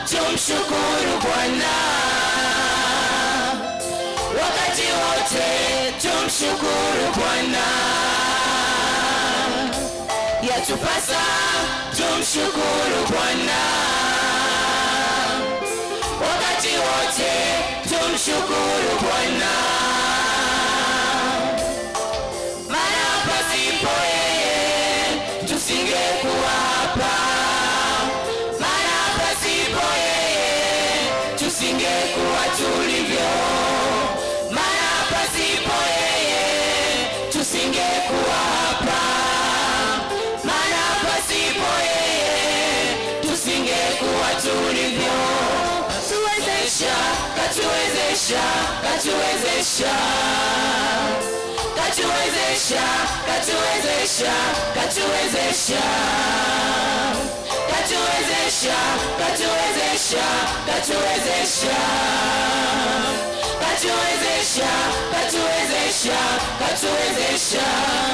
tumshukuru Bwana wakati wote, tumshukuru Bwana. Yatupasa tumshukuru Bwana wakati wote, tumshukuru Bwana. Maana pasipo yeye tusingekuwa hapa, maana pasipo yeye tusingekuwa tulivyo, maana pasipo yeye tusingekuwa hapa, maana pasipo yeye tusingekuwa tulivyo. Katuwezesha, katuwezesha, katuwezesha, katuwezesha, katuwezesha, katuwezesha, katuwezesha, katuwezesha, katuwezesha, katuwezesha, katuwezesha,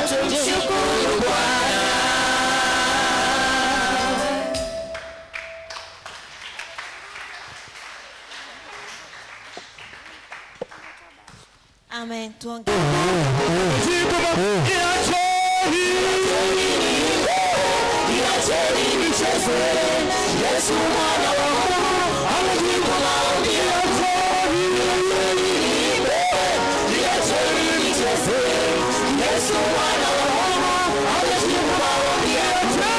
tumshukuru Bwana. Amen. Tuongee. Yesu mwana wa Mungu amejibu maombi yako. Yesu mwana wa Mungu amejibu maombi yako.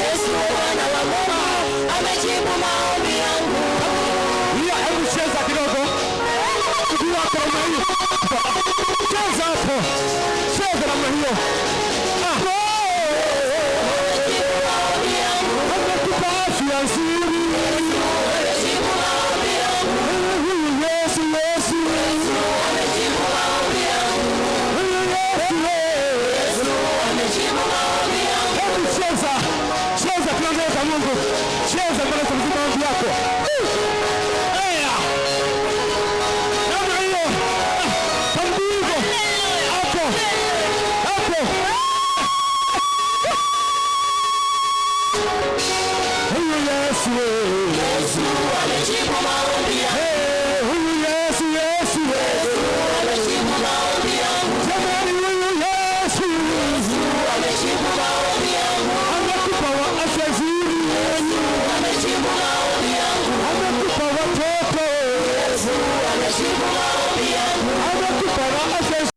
Yesu mwana wa Mungu amejibu maombi yangu. Hebu cheza kidogo. Ukiwa kwa hiyo. Cheza hapo. Cheza namna hiyo. Cheza, cheza, wa Mungu. Cheza mbele za mzima wangu yako. Namna hiyo. Tambugo. Hapo. Hapo. Huyu Yesu. Yesu amejibu maombi yangu. Huyu Yesu. Yesu amejibu maombi yangu. Jamani, huyu Yesu. Yesu amejibu maombi yangu. Amekupa afya nzuri. Yesu amejibu maombi yangu. Amekupa watoto. Yesu amejibu maombi yangu. Amekupa afya nzuri.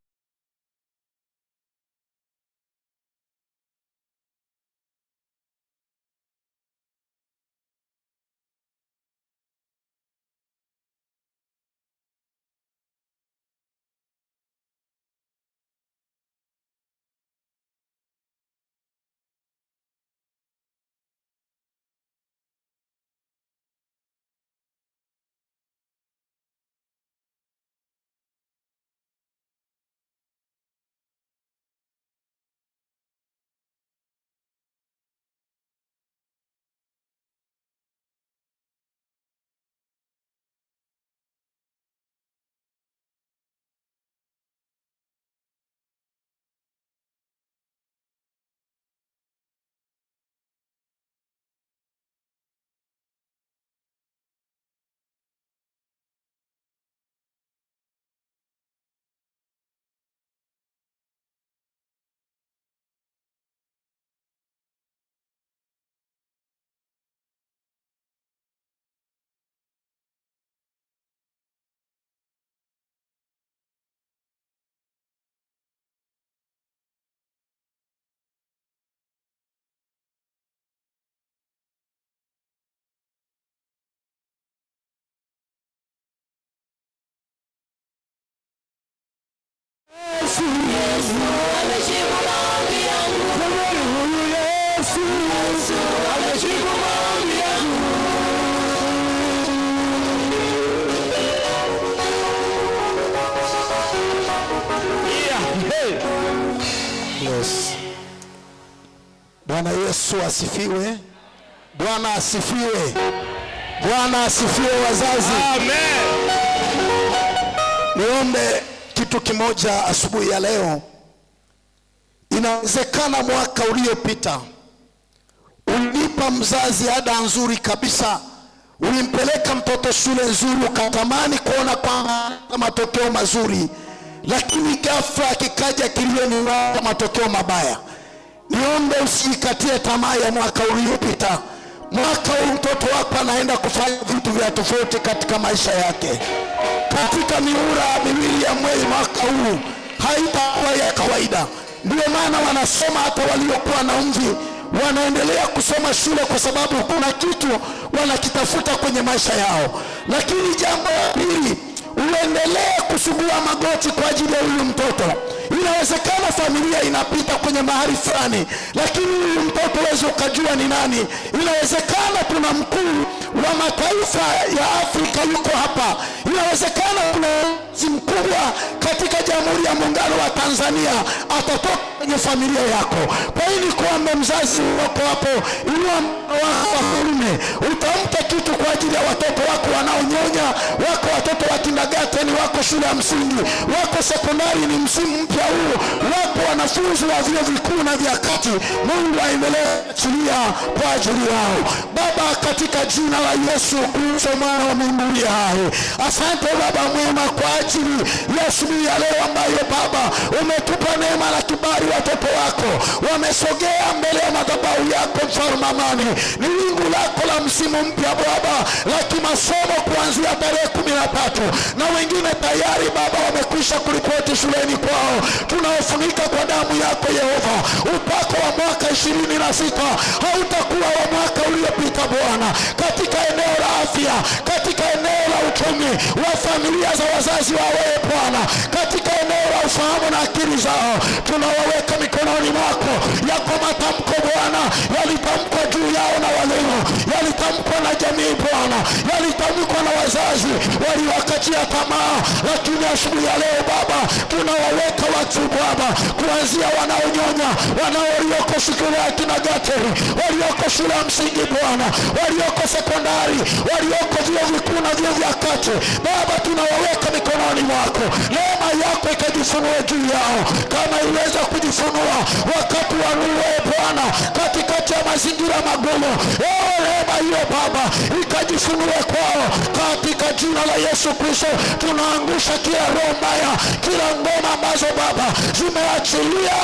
Yesu amejibu maombi yangu. Huyu Yesu amejibu maombi yangu. Yes. Bwana Yesu asifiwe. Bwana asifiwe. Bwana asifiwe wazazi. Amen. Niombe kitu kimoja asubuhi ya leo. Inawezekana mwaka uliopita ulinipa mzazi ada nzuri kabisa, ulimpeleka mtoto shule nzuri, ukatamani kuona kwamba matokeo mazuri, lakini ghafla kikaja kilioni na matokeo mabaya. Niombe usikatie tamaa ya mwaka uliopita. Mwaka huu mtoto wako anaenda kufanya vitu vya tofauti katika maisha yake. Katika mihula miwili ya mwezi mwaka huu haitakuwa ya kawaida. Ndio maana wanasoma hata waliokuwa na umri wanaendelea kusoma shule, kwa sababu kuna kitu wanakitafuta kwenye maisha yao. Lakini jambo la pili, uendelee kusugua magoti kwa ajili ya huyu mtoto. Inawezekana familia inapita kwenye mahali fulani, lakini huyu mtoto wewe ukajua ni nani. Inawezekana kuna mkuu wa mataifa ya Afrika yuko hapa. Inawezekana kuna mkubwa katika Jamhuri ya Muungano wa Tanzania atatoka kwenye familia yako. Kwa hiyo kuombe mzazi wako hapo, inua wako wa kuume, utampa kitu kwa ajili ya watoto wako wanaonyonya, wako watoto wa kindergarten, wako shule ya msingi, wako sekondari, ni msimu mpya huu, wako wanafunzi wa vyuo vikuu na vya kati. Mungu aendelee kuachilia kwa ajili yao. Baba, katika jina la Yesu Kristo mwana wa Mungu hai, asante Baba mwema kwa ajili ya asubuhi ya leo ambayo Baba umetupa neema na kibali. Watoto wako wamesogea mbele ya madhabahu yako mfalme amani. Ni wingu lako la msimu mpya Baba la kimasomo kuanzia tarehe 13, na wengine tayari Baba wamekwisha kuripoti shuleni kwao. Tunaofunika kwa damu yako Yehova. Upako wa mwaka 26 hautakuwa wa mwaka uliopita Bwana, katika eneo la afya, katika eneo la uchumi wa familia za wazazi wao Bwana, katika eneo la ufahamu na akili zao, tunawaweka mikononi mwako. Yako matamko Bwana yalitamkwa juu yao na walimu, yalitamkwa yaliyotamkwa na jamii Bwana, yalitamkwa na wazazi waliwakatia tamaa, lakini asubuhi ya leo Baba tunawaweka watu Baba, kuanzia wanaonyonya, walioko shule ya kindergarten, walioko shule ya msingi Bwana, walioko sekondari, walioko vyuo vikuu na vyuo vya kati Baba, tunawaweka mikononi mwako. Neema yako ikajifunue juu yao kama iliweza kujifunua wakati wa Nuhu Bwana, katikati ya mazingira magumu. Neema hiyo Baba ikajifunue kwao katika jina la Yesu Kristo. Tunaangusha kila roho mbaya, kila ngoma ambazo Baba zimeachilia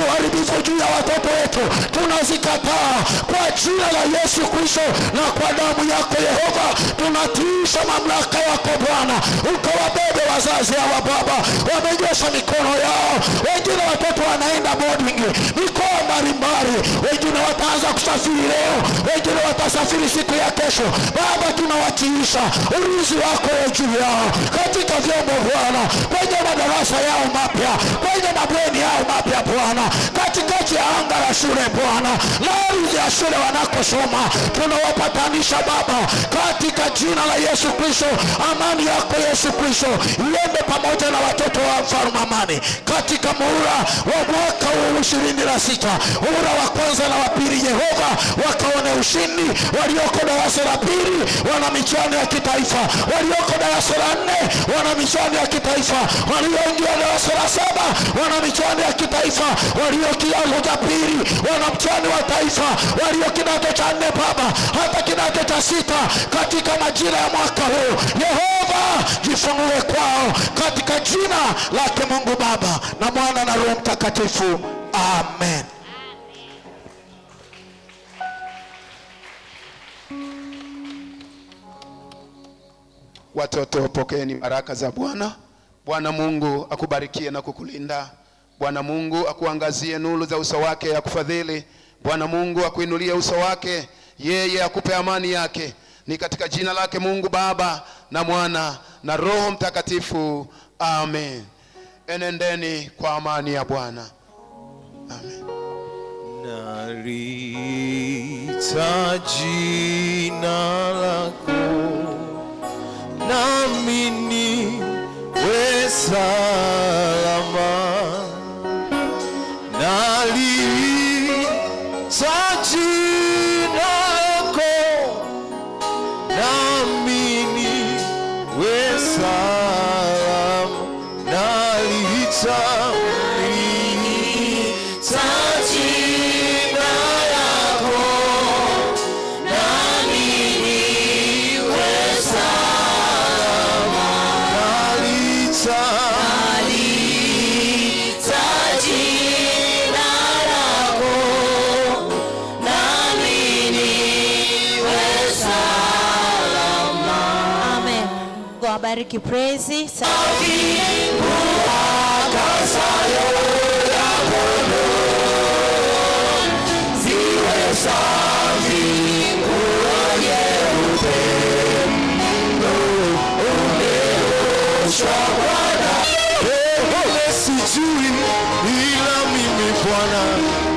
uharibifu juu ya watoto wetu, tunazikataa kwa jina la Yesu Kristo, na kwa damu yako Yehova tunatiisha mamlaka yako Bwana. Ukawabebe wazazi hawa Baba, wamenyosha mikono yao. Wengine watoto wanaenda boarding mikoa mbalimbali, wengine wataanza kusafiri leo, wengine watasafiri siku ya kesho. Baba tunawatiisha ulinzi wako juu yao katika vyombo Bwana, kwenye madarasa yao mapya, kwenye mabweni yao mapya Bwana, katikati ya anga la shule Bwana, na ardhi ya shule wanakosoma, tunawapatanisha Baba katika jina la Yesu Kristo. Amani yako Yesu Kristo iende pamoja na watoto wa Mfalme Amani katika muhula wa mwaka huu 26, muhula wa kwanza na wa pili. Yehova wakaone ushindi. Walioko darasa la pili wana michuano ya kitaifa, walioko darasa la 4 wana michuano ya kitaifa, walioingia darasa la 7 wana michuano ya kitaifa, walio kidato cha pili wana mchuano wa taifa, walio kidato cha 4 Baba hata kidato cha 6 katika majira ya mwaka huu. Yehova jifunue kwao katika jina lake Mungu Baba na Mwana na Roho Mtakatifu. Amen. Watoto, pokeeni baraka za Bwana. Bwana Mungu akubarikie na kukulinda. Bwana Mungu akuangazie nuru za uso wake akufadhili. Bwana Mungu akuinulie uso wake, yeye akupe amani yake. Ni katika jina lake Mungu Baba na Mwana na Roho Mtakatifu. Amen. Enendeni kwa amani ya Bwana. Amen. Nalita jina lako, nami niwe salama. Nalita jina lako, nami niwe salama. Nalita Bariki praise. Sijui ila mimi Bwana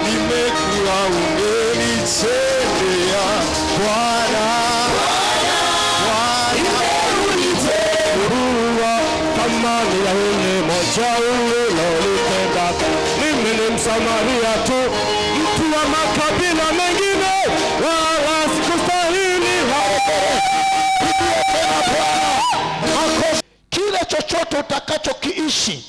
nimekuwa umenitendea Bwana. Amani ya ule moja ule ulitenda. Mimi ni Msamaria tu, mtu wa makabila mengine, wala sikustahili Kile chochote utakachokiishi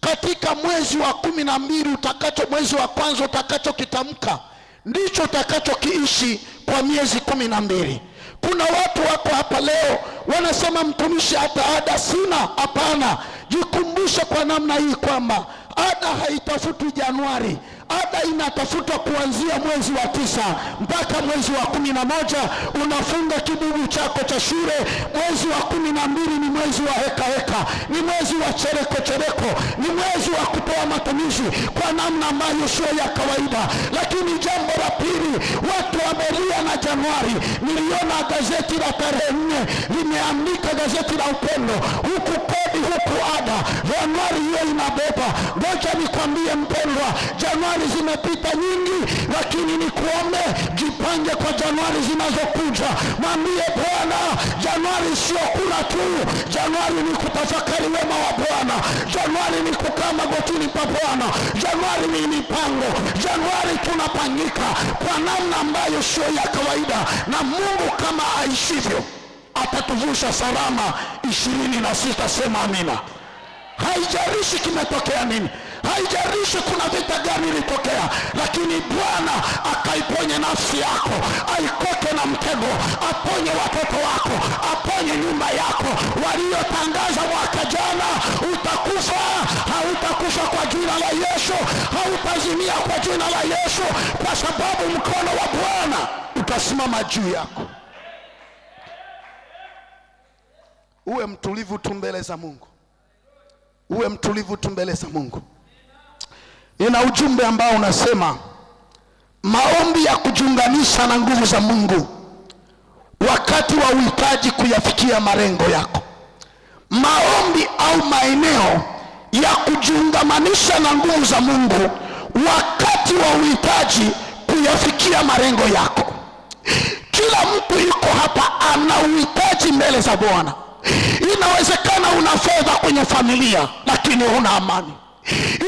katika mwezi wa 12, mwezi wa kwanza utakachokitamka, ndicho utakachokiishi kwa miezi 12. Kuna watu wako hapa leo wanasema, mtumishi, hata ada sina. Hapana, jikumbushe kwa namna hii kwamba ada haitafutwi Januari. Ada inatafutwa kuanzia mwezi wa 9 mpaka mwezi wa 11. Unafunga kibubu chako cha shule. Mwezi wa 12 ni mwezi wa heka, ni mwezi wa chereko, ni mwezi wa kutoa matumizi kwa namna ambayo sio ya kawaida. Lakini jambo la pili, watu wamelia na Januari. Niliona gazeti la tarehe 4 limeandika, gazeti la Upendo, huku kodi huku ada, Januari hiyo inabeba. Ngoja nikwambie mpendwa, Januari zimepita nyingi, lakini nikuombe jipange kwa Januari zinazokuja. Mwambie Bwana, Januari sio kula tu, Januari ni kutafakari wema wa Bwana, Januari ni kukaa magotini pa Bwana, Januari ni mipango, Januari tunapangika kwa namna ambayo sio ya kawaida, na Mungu kama aishivyo atatuvusha salama 26. Sema amina. Haijalishi kimetokea nini, haijalishi kuna vita gani ilitokea, lakini Bwana akaiponye nafsi yako, aikoke na mtego, aponye watoto wako, aponye nyumba yako. Waliotangaza mwaka jana utakufa, hautakufa kwa jina la Yesu, hautazimia kwa jina la Yesu, kwa sababu mkono wa Bwana utasimama juu yako. Uwe mtulivu tu mbele za Mungu. Uwe mtulivu tu mbele za Mungu. Ina ujumbe ambao unasema maombi ya kujiunganisha na nguvu za Mungu wakati wa uhitaji kuyafikia malengo yako. Maombi au maeneo ya kujiungamanisha na nguvu za Mungu wakati wa uhitaji kuyafikia malengo yako. Kila mtu yuko hapa ana uhitaji mbele za Bwana. Inawezekana una fedha kwenye familia lakini huna amani.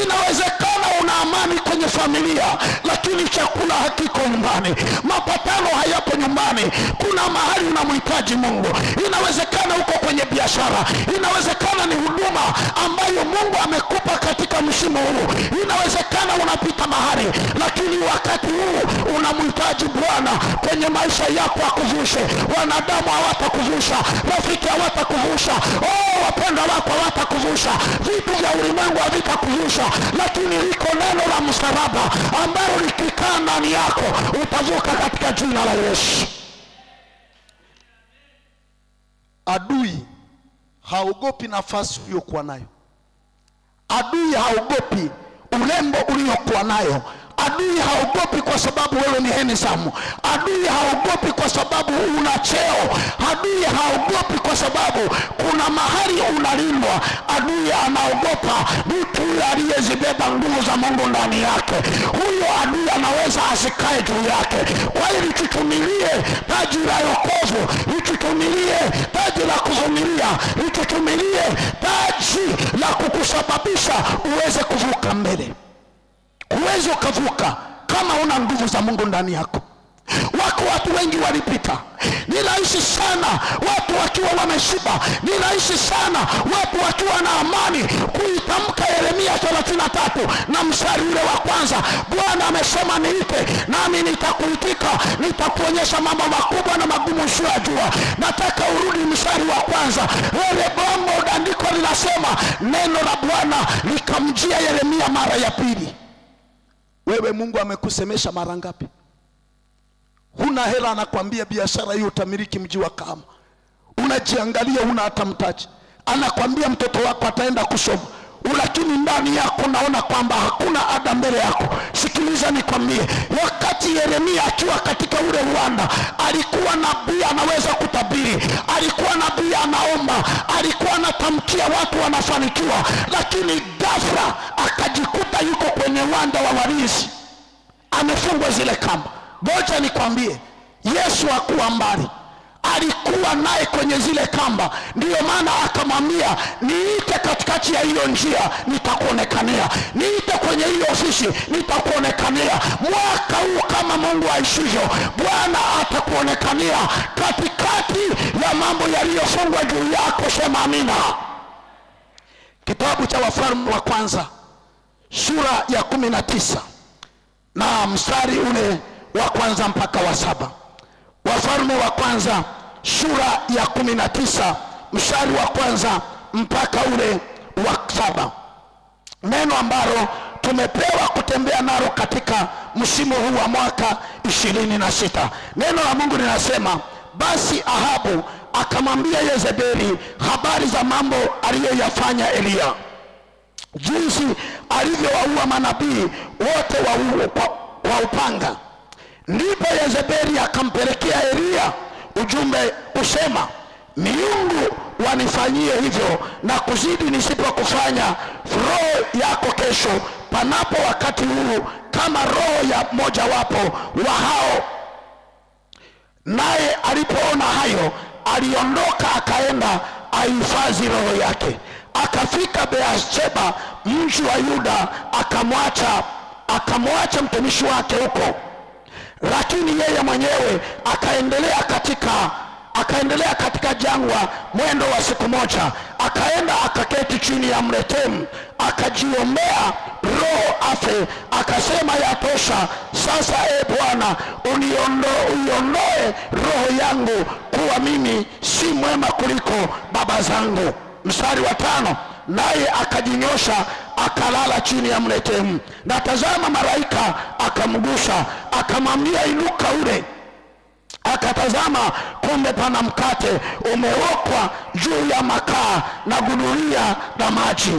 Inawezekana una amani kwenye familia lakini chakula hakiko nyumbani, mapatano hayapo nyumbani, kuna mahali unamhitaji Mungu. Inawezekana uko kwenye biashara, inawezekana ni huduma ambayo Mungu amekupa katika msimu huu, inawezekana unapita mahali lakini wakati huu unamhitaji Bwana kwenye maisha yako akuvushe. Wanadamu hawatakuvusha, rafiki hawatakuvusha, wapendwa wako hawatakuvusha, vitu vya ulimwengu havitakuvusha, lakini liko neno la msalaba ambalo likikaa ndani yako utavuka katika jina la Yesu. Adui haogopi nafasi uliyokuwa nayo. Adui haogopi urembo uliokuwa nayo. Adui haogopi kwa sababu wewe ni handsome. Adui haogopi kwa sababu una cheo. Adui haogopi kwa sababu kuna mahali unalindwa. Adui anaogopa mtu aliyezibeba nguvu za Mungu ndani yake. Huyo adui anaweza asikae juu yake. Kwa hiyo tutumilie taji la wokovu, tutumilie taji la kuvumilia, tutumilie taji la kukusababisha uweze kuvuka mbele. Uwezo ukavuka kama una nguvu za Mungu ndani yako. Wako watu wengi walipita. Ni rahisi sana watu wakiwa wameshiba, ni rahisi sana watu wakiwa na amani kuitamka Yeremia 33 na mstari ule wa kwanza. Bwana amesema niite nami nitakuitika, nitakuonyesha mambo makubwa na magumu usiyojua. Nataka urudi mstari wa kwanza. Ile bombo andiko linasema neno la Bwana likamjia Yeremia mara ya pili. Wewe Mungu amekusemesha mara ngapi? Huna hela, anakuambia biashara hiyo utamiliki mji wa Kahama. Unajiangalia huna hata mtaji. Anakuambia mtoto wako ataenda kusoma, lakini ndani yako naona kwamba hakuna ada mbele yako. Sikiliza nikwambie, wakati Yeremia akiwa katika ule uwanda, alikuwa nabii anaweza kutabiri, alikuwa nabii anaomba, alikuwa anatamkia watu wanafanikiwa, lakini ghafla akajikuta yuko kwenye uwanda wa walinzi, amefungwa zile kamba. Ngoja nikwambie, Yesu hakuwa mbali, alikuwa naye kwenye zile kamba. Ndiyo maana akamwambia niite katikati ya hiyo njia nitakuonekania, niite kwenye hiyo ofisi nitakuonekania. Mwaka huu kama Mungu aishivyo, Bwana atakuonekania katikati ya mambo yaliyofungwa juu yako. Sema amina. Kitabu cha Wafalme wa kwanza sura ya 19 na mstari ule wa kwanza mpaka wa 7. Wafalme wa kwanza sura ya 19 mstari wa kwanza mpaka ule wa 7. Neno ambalo tumepewa kutembea nalo katika msimu huu wa mwaka 26. Neno la Mungu linasema, basi Ahabu akamwambia Yezebeli habari za mambo aliyoyafanya Eliya, jinsi alivyowaua manabii wote wa upanga Ndipo Yezebeli akampelekea Eliya ujumbe usema, miungu wanifanyie hivyo na kuzidi nisipokufanya roho yako kesho panapo wakati huu kama roho ya mojawapo wa hao. Naye alipoona hayo, aliondoka akaenda ahifadhi roho yake. Akafika Beersheba mji wa Yuda, akamwacha mtumishi wake huko. Lakini yeye mwenyewe akaendelea katika jangwa mwendo wa siku moja. Akaenda akaketi chini ya mretemu, akajiombea roho afe. Akasema, yatosha sasa, Bwana, uniondoe roho yangu, kuwa mimi si mwema kuliko baba zangu. Mstari wa 5, naye akajinyosha akalala chini ya mretemu, na tazama, malaika akamgusa akamwambia, inuka ule. Akatazama, kumbe pana mkate umeokwa juu ya makaa na gudulia la maji.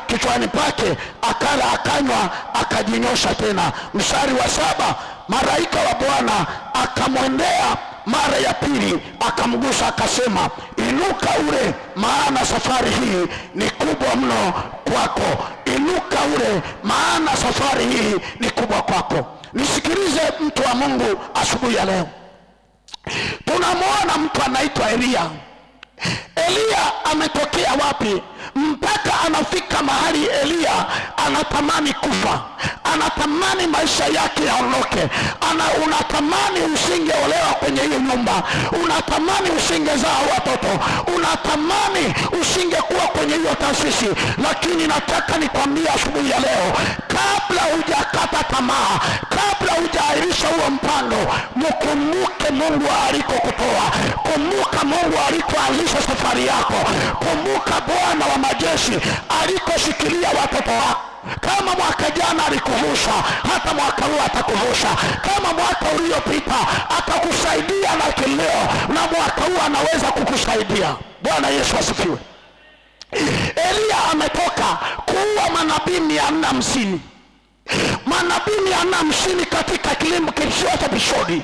Kichwani pake akala akanywa, akajinyosha tena. Mstari wa 7, malaika wa Bwana akamwendea mara ya pili, akamgusa akasema, inuka ule, maana safari hii ni kubwa mno kwako. Inuka ule, maana safari hii ni kubwa kwako. Nisikilize mtu wa Mungu asubuhi ya leo. Tunamwona mtu anaitwa Eliya. Eliya ametokea wapi mpaka anafika mahali Eliya anatamani kufa, anatamani maisha yake yaondoke, unatamani usingeolewa kwenye hiyo nyumba, unatamani usingezaa watoto, unatamani usingekuwa kwenye hiyo taasisi. Lakini nataka nikwambie asubuhi ya leo, kabla hujakata tamaa, kabla hujaahirisha huo mpango, mkumbuke Mungu alikokutoa, kumbuka Mungu alikoanzisha safari yako, kumbuka Bwana wa majeshi alikoshikilia watoto wako. Kama mwaka jana alikuvusha, hata mwaka huu atakuvusha. Kama mwaka uliopita atakusaidia na kileo, na mwaka huu anaweza kukusaidia. Bwana Yesu asifiwe. Eliya ametoka kuua manabii 450. Manabii 450 katika kilimo kisiwa cha Bishodi.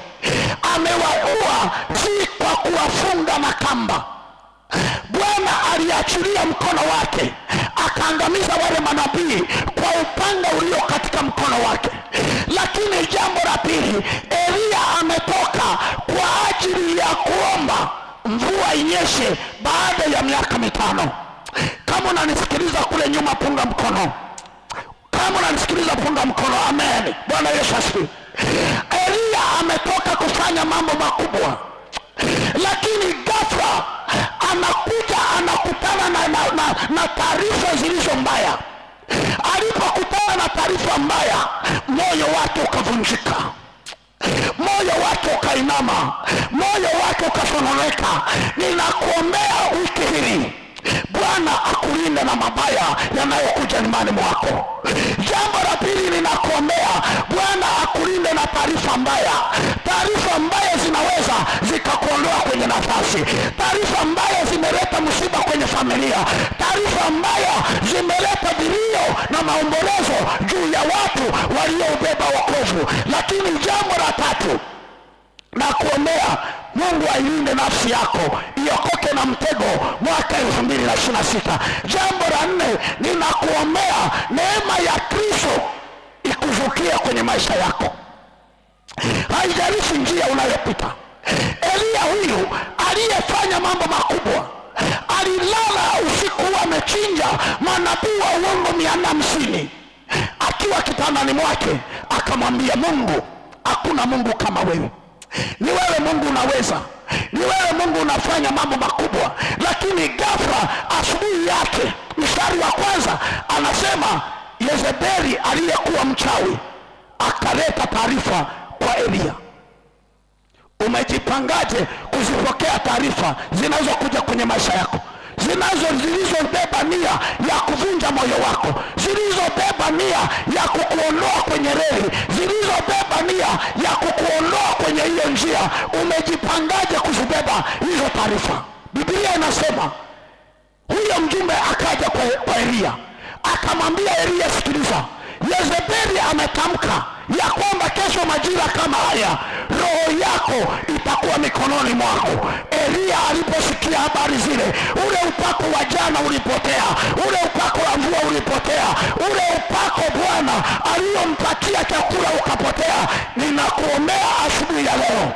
Amewaua si kwa kuwafunga na kamba. Bwana aliachilia mkono wake akaangamiza wale manabii kwa upanga ulio katika mkono wake. Lakini jambo la pili, Eliya ametoka kwa ajili ya kuomba mvua inyeshe baada ya miaka 5. Kama unanisikiliza kule nyuma, punga mkono. Kama unanisikiliza punga mkono. Amen. Bwana Yesu asifiwe. Eliya ametoka kufanya mambo makubwa, lakini ghafla anakuja anakutana na taarifa zilizo mbaya. Alipokutana na taarifa mbaya, moyo wake ukavunjika, moyo wake ukainama, moyo wake ukasononeka. Ninakuombea wiki hili, Bwana akulinde na mabaya yanayokuja nyumbani mwako. Jambo la pili, ninakuombea Bwana akulinde na taarifa mbaya. Taarifa mbaya zinaweza zikakuondoa kwenye nafasi. Taarifa mbaya zimeleta msiba kwenye familia. Taarifa mbaya zimeleta vilio na maombolezo juu ya watu walioubeba wokovu. Lakini jambo la tatu, na kuombea Mungu ailinde nafsi yako iokoke na mtego mwaka 2026. Jambo la 4, ninakuombea neema ya Kristo ikuvukie kwenye maisha yako, haijalishi njia unayopita. Eliya huyu aliyefanya mambo makubwa, alilala usiku amechinja manabii wa uongo 450. Akiwa kitandani mwake akamwambia Mungu, hakuna Mungu kama wewe. Ni wewe Mungu unaweza, ni wewe Mungu unafanya mambo makubwa. Lakini ghafla asubuhi yake, mstari wa 1 anasema Yezebeli aliyekuwa mchawi akaleta taarifa kwa Eliya. Umejipangaje kuzipokea taarifa zinazokuja kwenye maisha yako, zilizobeba nia ya kuvunja moyo wako, zilizobeba nia ya kukuondoa kwenye reli, zilizobeba nia ya kukuondoa kwenye hiyo njia? Umejipangaje kuzibeba hizo taarifa? Biblia inasema huyo mjumbe akaja kwa Eliya akamwambia Eliya, sikiliza, Yezebeli ametamka ya kwamba kesho majira kama haya moyoni mwako. Elia aliposikia habari zile, ule upako wa jana ulipotea, ule upako wa mvua ulipotea, ule upako Bwana aliyompatia chakula ukapotea. Ninakuombea asubuhi ya leo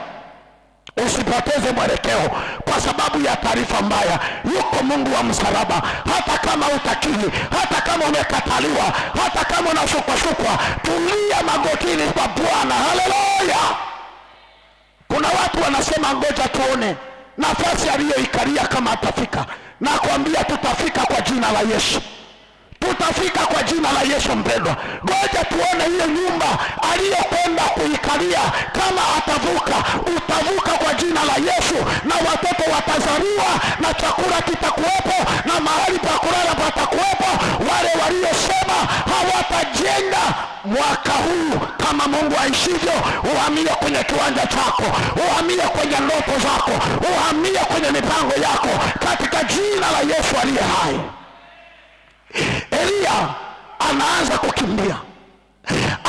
usipoteze mwelekeo kwa sababu ya taarifa mbaya. Yuko Mungu wa msalaba. Hata kama utakiri, hata kama umekataliwa, hata kama unasukwa, tulia magotini kwa Bwana. Haleluya! Kuna watu wanasema ngoja tuone nafasi aliyoikalia kama atafika. Na kuambia tutafika kwa jina la Yesu. Tutafika kwa jina la Yesu mpendwa. Ngoja tuone hiyo nyumba aliyokwenda kuikalia kama atavuka. Utavuka kwa jina la Yesu, na watoto watazaliwa, na chakula kitakuwepo, na mahali pa kulala patakuwepo. Wale waliosema hawatajenga mwaka huu, kama Mungu aishivyo, uhamie kwenye kiwanja chako, uhamie kwenye ndoto zako, uhamie kwenye mipango yako katika jina la Yesu aliye hai. Elia anaanza kukimbia,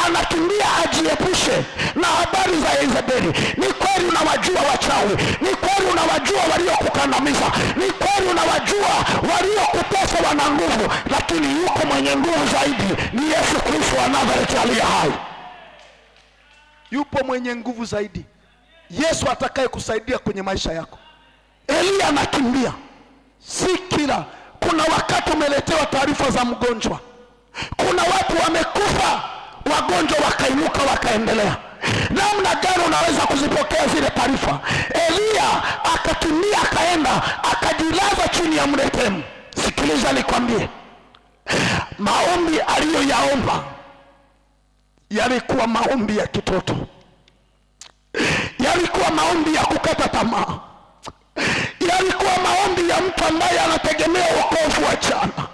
anakimbia ajiepushe na habari za Yezebeli. Ni kweli unawajua wachawi, ni kweli unawajua waliokukandamiza, ni kweli unawajua waliokutesa wana nguvu, lakini yuko mwenye nguvu zaidi, ni Yesu Kristo wa Nazareti aliye hai. Yupo mwenye nguvu zaidi, Yesu atakaye kusaidia kwenye maisha yako. Elia anakimbia. Sikila, kuna wakati umeletewa taarifa za mgonjwa, kuna watu wamekufa, wagonjwa wakainuka wakaendelea. Namna gani unaweza kuzipokea zile taarifa? Elia akakimbia, akaenda akajilaza chini ya mretemu. Sikiliza nikwambie, maombi aliyoyaomba yalikuwa maombi ya kitoto, yalikuwa maombi ya kukata tamaa, yalikuwa maombi ya mtu ambaye anategemea wokovu wa jana.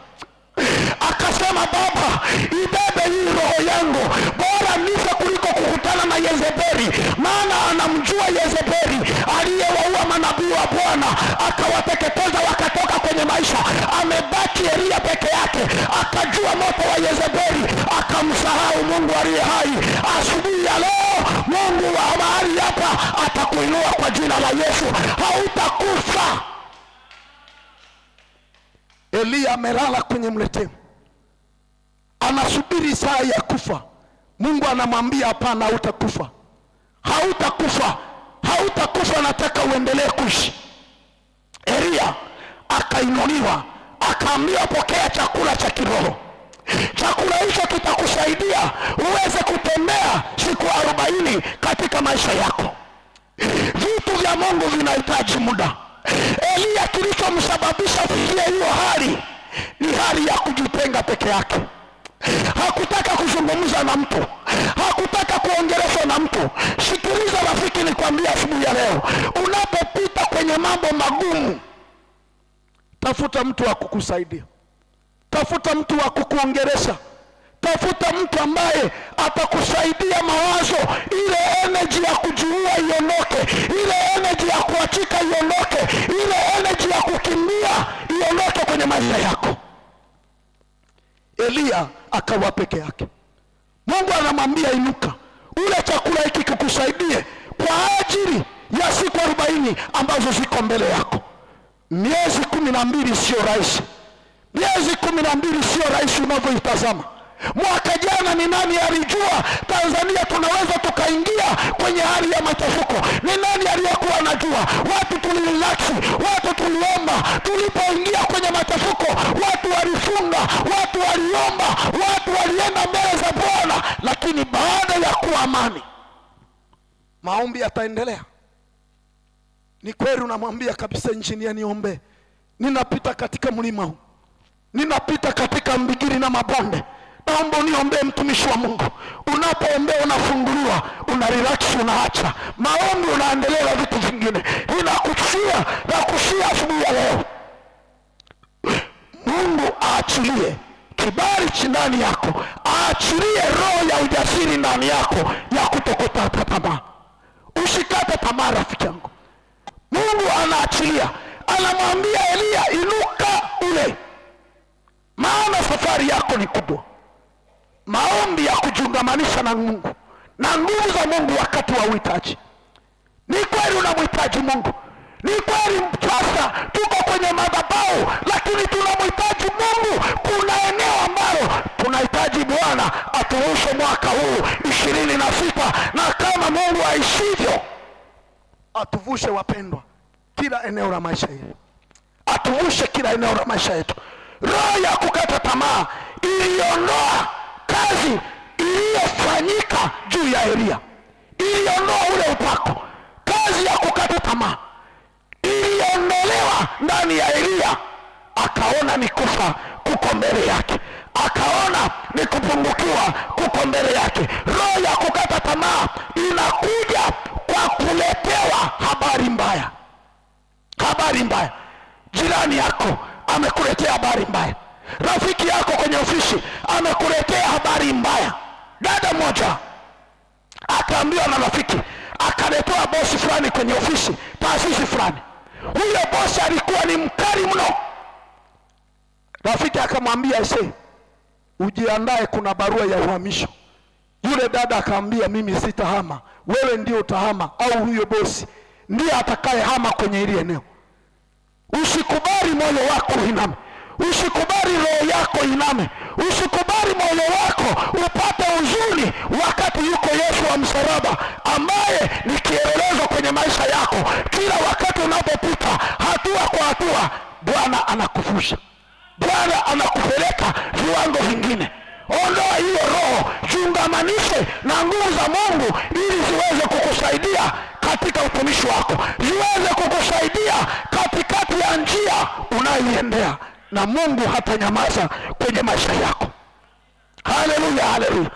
Akasema, Baba, ibebe hii roho yangu, bora nife kuliko kukutana na Yezebeli. Maana anamjua Yezebeli aliyewaua manabii wa Bwana, akawateketeza wakatoka kwenye maisha. Amebaki Elia peke yake, akajua moto wa Yezebeli, akamsahau Mungu aliye hai. Asubuhi ya leo Mungu wa mahali hapa atakuinua kwa jina la Yesu. Hautakufa. Elia amelala kwenye mletemu, anasubiri saa ya kufa. Mungu anamwambia hapana, hautakufa, hautakufa, hautakufa, nataka uendelee kuishi. Elia akainuliwa, akaambiwa, pokea chakula cha kiroho. Chakula hicho kitakusaidia uweze kutembea siku 40 katika maisha yako. Vitu vya Mungu vinahitaji muda. Elia kilichomsababisha kufikia hiyo hali ni hali ya kujitenga peke yake. Hakutaka kuzungumza na mtu, hakutaka kuongeleshwa na mtu. Sikiliza rafiki, nikwambie asubuhi ya leo, unapopita kwenye mambo magumu, tafuta mtu wa kukusaidia, tafuta mtu wa kukuongelesha, tafuta mtu ambaye atakusaidia mawazo, ile energy ya kujiua iondoke, ile energy ya kuachika iondoke, ile energy ya kukimbia iondoke kwenye maisha yako. Elia akawa peke yake. Mungu anamwambia, inuka, ule chakula hiki kikusaidie kwa ajili ya siku 40 ambazo ziko mbele yako. Miezi 12 sio rahisi, miezi 12 sio rahisi unavyoitazama. Mwaka jana ni nani alijua Tanzania tunaweza tukaingia kwenye hali ya machafuko? Ni nani aliyekuwa anajua? Watu tulirelax, watu tuliomba. Tulipoingia kwenye machafuko, watu walifunga, watu waliomba, watu walienda mbele za Bwana. Lakini baada ya kuwa amani, maombi yataendelea. Ni kweli unamwambia kabisa, injinia, niombe, ninapita katika mlima huu, ninapita katika mbigiri na mabonde, naomba uniombee mtumishi wa Mungu. Unapoombea unafunguliwa, una relax, unaacha maombi, unaendelea na vitu vingine. Nakushia asubuhi ya leo, Mungu aachilie kibali ndani yako, aachilie roho ya ujasiri ndani yako ya kutokata tamaa. Usikate tamaa rafiki yangu. Mungu anaachilia, anamwambia Elia, inuka ule, maana safari yako ni kubwa. Maombi ya kujiungamanisha na Mungu na nguvu za Mungu wakati wa uhitaji. Ni kweli unamhitaji Mungu, Ni kweli sasa tuko kwenye madhabahu, lakini tunamhitaji Mungu. Kuna eneo ambalo tunahitaji Bwana atuvushe mwaka huu 26, na kama Mungu aishivyo atuvushe, wapendwa, kila eneo la maisha yetu, atuvushe kila eneo la maisha yetu. Roho ya kukata tamaa iliondoa kazi iliyofanyika juu ya Elia, iliondoa ule upako. Kazi ya kukata tamaa iliondolewa ndani ya Elia. Akaona ni kufa kuko mbele yake, akaona ni kupungukiwa kuko mbele yake. Roho ya kukata tamaa inakuja kwa kuletewa habari mbaya. Habari mbaya. Jirani yako amekuletea habari mbaya, rafiki yako kwenye ofisi amekuletea habari mbaya. Dada moja akaambiwa na rafiki, akaletewa bosi fulani kwenye ofisi, taasisi fulani. Huyo bosi alikuwa ni mkali mno. Rafiki akamwambia, ujiandae, kuna barua ya uhamisho. Yule dada akamwambia, mimi sitahama, wewe ndio utahama, au huyo bosi ndiye atakayehama kwenye ile eneo. Usikubali moyo wako iname, usikubali roho yako iname, usikubali moyo wako upate huzuni wakati yuko Yesu wa msalaba, ambaye ni kielelezo kwenye maisha yako. Kila wakati unapopita hatua kwa hatua, Bwana anakufusha, Bwana anakupeleka viwango vingine. Ondoa hiyo roho, jiungamanishe na nguvu za Mungu ili ziweze kukusaidia katika utumishi wako, ziweze kukusaidia katikati ya njia unayoiendea, na Mungu hata nyamaza kwenye maisha yako. Haleluya, haleluya.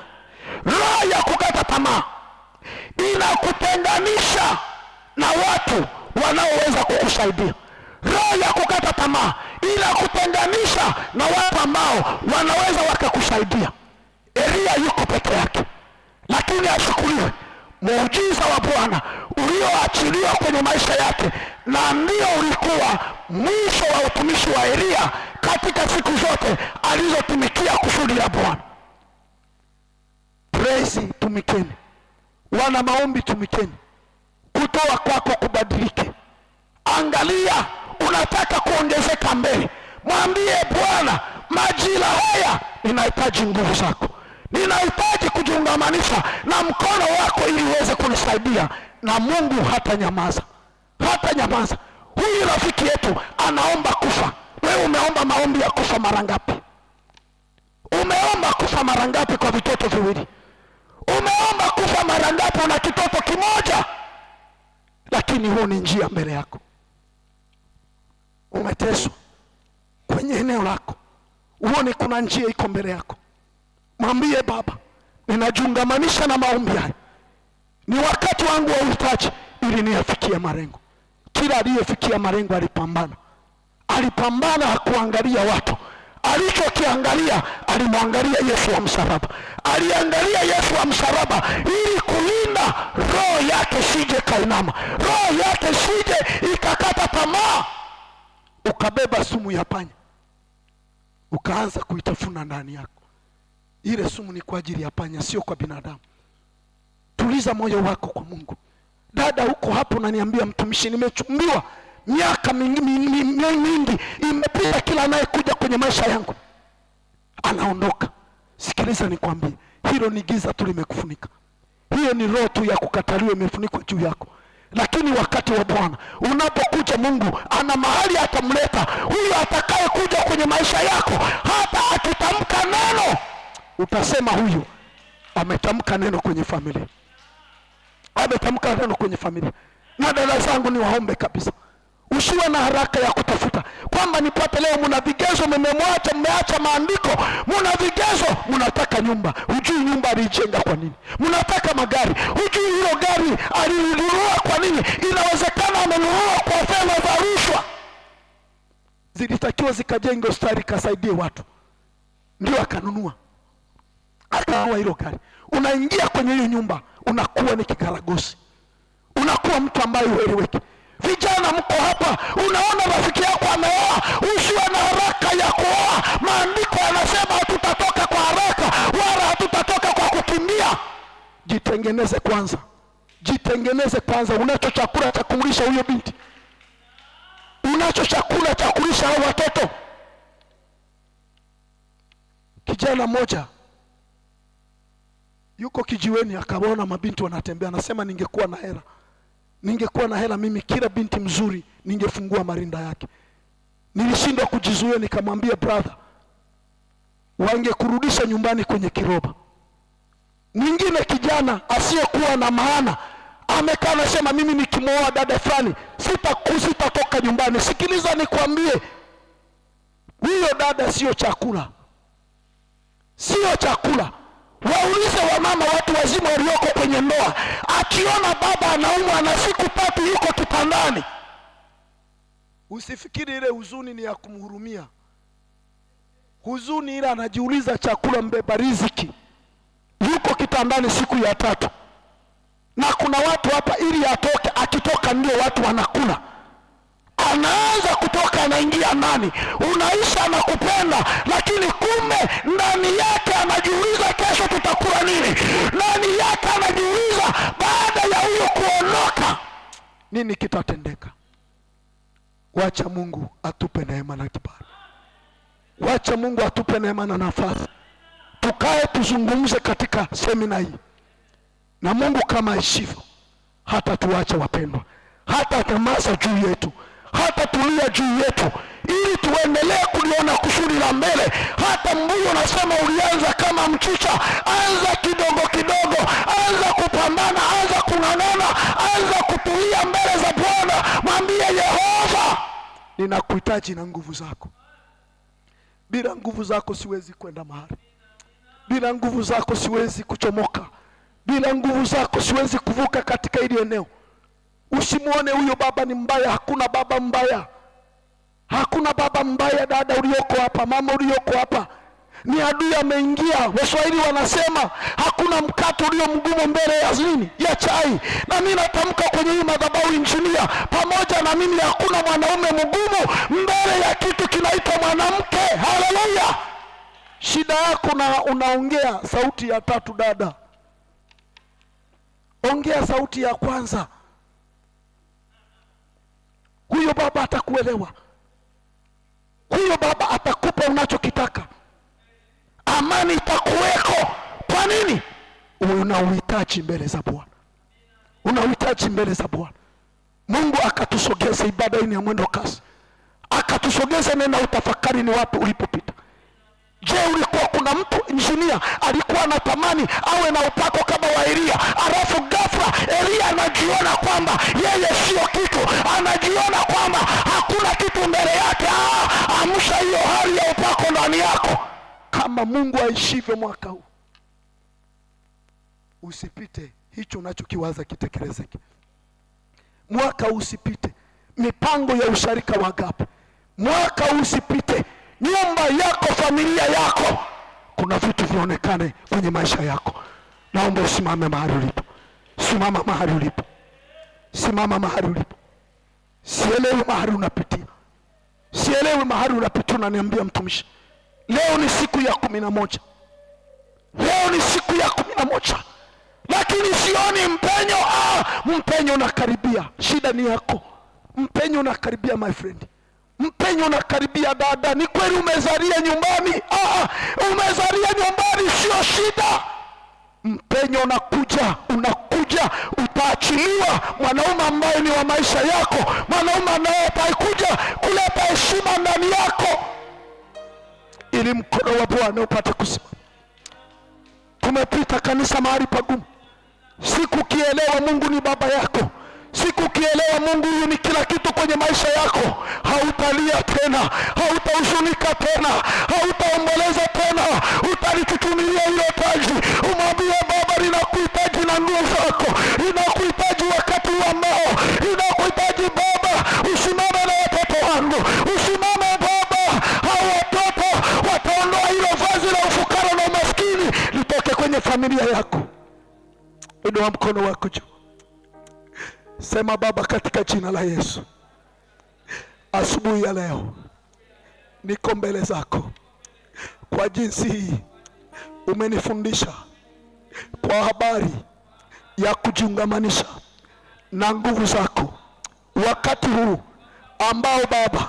Roho ya kukata tamaa inakutenganisha na watu wanaoweza kukusaidia. Roho ya kukata tamaa inakutenganisha na watu ambao wanaweza wakakusaidia. Elia yuko peke yake, lakini ashukuriwe muujiza wa Bwana ulioachiliwa kwenye maisha yake, na ndio ulikuwa mwisho wa utumishi wa Elia katika siku zote alizotumikia kusudi la Bwana. Praise, tumikeni. Wana maombi, tumikeni. Kutoa kwako kubadilike. Angalia, unataka kuongezeka mbele, mwambie Bwana, majira haya ninahitaji nguvu zako, ninahitaji kujiungamanisha na mkono wako ili uweze kunisaidia. Na Mungu hata nyamaza, hata nyamaza. Huyu rafiki yetu anaomba kufa. Wewe umeomba maombi ya kufa mara ngapi? Umeomba kufa mara ngapi kwa vitoto viwili? Umeomba kufa mara ngapi una kitoto kimoja? Lakini huu ni njia mbele yako. Umeteswa kwenye eneo lako, uone kuna njia iko mbele yako. Mwambie Baba, ninajiungamanisha na maombi haya, ni wakati wangu wa uhitaji ili niyafikie malengo. Kila aliyefikia malengo alipambana, hakuangalia watu. Alichokiangalia, alimwangalia Yesu wa msalaba. Aliangalia Yesu wa msalaba ili kulinda roho yake sije kainama, roho yake sije ikakata tamaa. Ukabeba sumu ya panya, ukaanza kuitafuna ndani yako. Ile sumu ni kwa ajili ya panya, sio kwa binadamu. Tuliza moyo wako kwa Mungu. Dada huko hapo unaniambia, mtumishi, nimechumbiwa miaka mingi imepita, kila anayekuja kwenye maisha yangu anaondoka. Sikiliza nikwambie, hilo ni giza tu limekufunika. Hiyo ni roho tu ya kukataliwa imefunikwa juu yako. Lakini wakati wa Bwana unapokuja, Mungu ana mahali atamleta huyo atakaye kuja kwenye maisha yako. Hata akitamka neno, utasema huyu ametamka neno kwenye familia, ametamka neno kwenye familia. Na dada zangu, ni waombe kabisa, usiwe na haraka ya kutafuta kwamba nipate leo. Muna vigezo, mmeacha maandiko, muna vigezo. Mnataka nyumba, hujui nyumba alijenga kwa nini. Mnataka magari, hujui hilo gari alinunua kwa nini. Inawezekana amenunua kwa fedha za rushwa, zilitakiwa zikajenge hospitali kasaidie watu, ndio akanunua hilo gari. Unaingia kwenye hiyo nyumba, unakuwa ni kikaragosi, unakuwa mtu ambaye hueleweki. Vijana mko hapa, unaona rafiki yako ameoa, usiwe na haraka ya kuoa. Maandiko yanasema hatutatoka kwa haraka wala hatutatoka kwa kukimbia. Jitengeneze kwanza, jitengeneze kwanza. Unacho chakula cha kumlisha huyo binti, unacho chakula cha kulisha hao watoto? Kijana mmoja yuko kijiweni, akaona mabinti wanatembea, anasema ningekuwa na hela mimi kila binti mzuri ningefungua marinda yake. Nilishindwa kujizuia, nikamwambia brother, wangekurudisha nyumbani kwenye kiroba. Mwingine kijana asiyekuwa na maana amekaa anasema mimi nikimwoa dada fulani sitatoka nyumbani. Sikiliza nikwambie, huyo dada sio chakula. Waulize wamama watu wazima walioko kwenye ndoa, akiona baba anaumwa na siku 3 yuko kitandani, usifikiri ile huzuni ni ya kumhurumia. Huzuni ile anajiuliza chakula, mbeba riziki yuko kitandani siku ya 3. Na kuna watu hapa ili atoke, akitoka ndio watu wanakula. Anaanza kutoka, anaingia ndani, unaisha na kupenda, lakini kumbe ndani yake anajiuliza kesho tutakula nini. Ndani yake anajiuliza baada ya huyo kuondoka nini kitatendeka. Wacha Mungu atupe neema na kibali. Wacha Mungu atupe neema na nafasi. Tukae tuzungumze katika semina hii. Na Mungu kama aishivyo hata tuache wapendwa, hata tamaza juu yetu, hata tulia juu yetu, ili tuendelee kuliona kusudi la mbele. Hata mbuyu unasema ulianza kama mchicha, anza kidogo kidogo, anza kupambana, anza kung'ang'ana, anza kutulia mbele za Bwana. Mwambie Yehova, ninakuhitaji na nguvu zako. Bila nguvu zako siwezi kwenda mahali. Bila nguvu zako siwezi kuchomoka. Bila nguvu zako siwezi kuvuka katika hili eneo. Usimuone huyo baba ni mbaya. Hakuna baba mbaya. Hakuna baba mbaya. Dada ulioko hapa, mama ulioko hapa, ni adui ameingia. Waswahili wanasema hakuna mkate ulio mgumu mbele ya nini? Ya chai. Na mimi natamka kwenye hii madhabahu injinia, pamoja na mimi hakuna mwanaume mgumu mbele ya kitu kinaitwa mwanamke. Haleluya. Shida yako na unaongea sauti ya 3 dada. Ongea sauti ya kwanza. Huyo baba atakuelewa. Huyo baba atakupa unachokitaka. Amani itakuweko. Kwa nini? Unauhitaji mbele za Bwana. Unauhitaji mbele za Bwana. Mungu akatusogeza ibada hii ya mwendo kasi. Akatusogeza nena utafakari ni wapi ulipopita. Je, ulikuwa kuna mtu injinia alikuwa anatamani awe na upako kama wa Elia, alafu ghafla Elia anajiona kwamba yeye sio kitu, anajiona kwamba hakuna kitu mbele yake. Amsha hiyo hali ya upako ndani yako. Kama Mungu aishivyo mwaka huu, usipite hicho unachokiwaza kitekelezeke. Mwaka usipite mipango ya usharika wa agape. Mwaka usipite nyumba yako, familia yako, kuna vitu vionekane kwenye maisha yako. Naomba usimame mahali ulipo. Simama mahali ulipo. Simama mahali ulipo. Sielewi mahali unapitia. Sielewi mahali unapitia. Unaniambia mtumishi, leo ni siku ya 11. Leo ni siku ya 11. Lakini sioni mpenyo. Mpenyo unakaribia. Shida ni yako. Mpenyo unakaribia my friend. Mpenyo unakaribia dada. Ni kweli umezalia nyumbani. Umezalia nyumbani sio shida. Mpenyo unakuja, utaachiliwa. Mwanaume ambaye ni wa maisha yako, mwanaume ambaye atakuja kuleta heshima ndani yako, ili mkono wa Bwana upate kusimama. Tumepita kanisa mahali pagumu. Sikukielewa Mungu ni baba yako. Sikukielewa Mungu huyu ni kila kitu kwenye maisha yako. Hautalia tena, hautahuzunika tena, hautaomboleza tena. Utalichuchumilia hilo taji. Umwambie Baba, ninakuhitaji na nguvu zako. Ninakuhitaji wakati wa ambao. Ninakuhitaji Baba, usimame na watoto wangu. Usimame Baba, hao watoto wataondoa hilo vazi la ufukara na umaskini litoke kwenye familia yako. Inua mkono wako juu. Sema, Baba, katika jina la Yesu, asubuhi ya leo niko mbele zako kwa jinsi hii umenifundisha kwa habari ya kujiungamanisha na nguvu zako wakati huu ambao Baba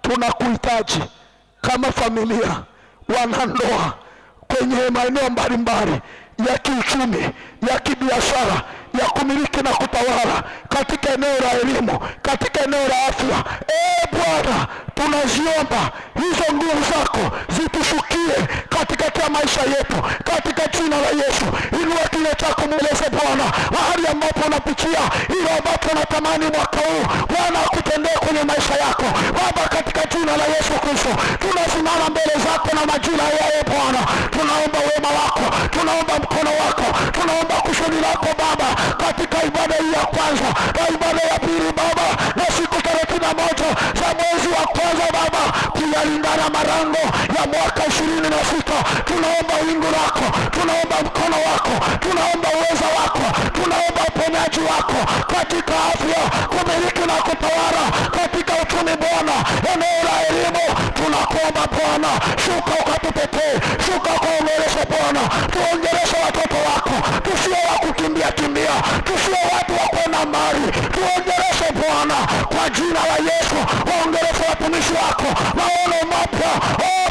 tunakuhitaji kama familia, wanandoa, kwenye maeneo mbalimbali ya kiuchumi, ya kibiashara, ya kumiliki na kutawala, katika eneo la elimu, katika eneo la afya. Bwana, tunaziomba hizo nguvu zako zitushukie katikati ya maisha yetu, katika jina la Yesu. Inua kinywa chako, mweleze Bwana mahali ambapo unapitia, hilo ambapo unatamani mwaka huu Bwana akutendee kwenye maisha yako. Baba, katika jina la Yesu Kristo, tunasimama mbele zako na majina yaye Bwana, tunaomba wema wako, tunaomba mkono wako, tunaomba kusudi lako Baba, katika ibada hii ya kwanza na ibada ya pili Baba, na siku 31 za mwezi wa kwanza Baba, kuyalingana marango ya mwaka 26. Tunaomba wingu lako, tunaomba mkono wako, tunaomba uweza wako, tunaomba uponyaji wako katika afya, kumiliki na kutawala, katika uchumi Bwana, eneo la elimu. Tunakuomba Bwana, shuka ukatutetee, shuka ukaongeleshe Bwana, tuongeleshe watoto wako, tusio wa kukimbia kimbia, tusio watu wa kwenda mbali, tuongeleshe Bwana kwa jina la Yesu. Waongeleshe watumishi wako, maono mapya,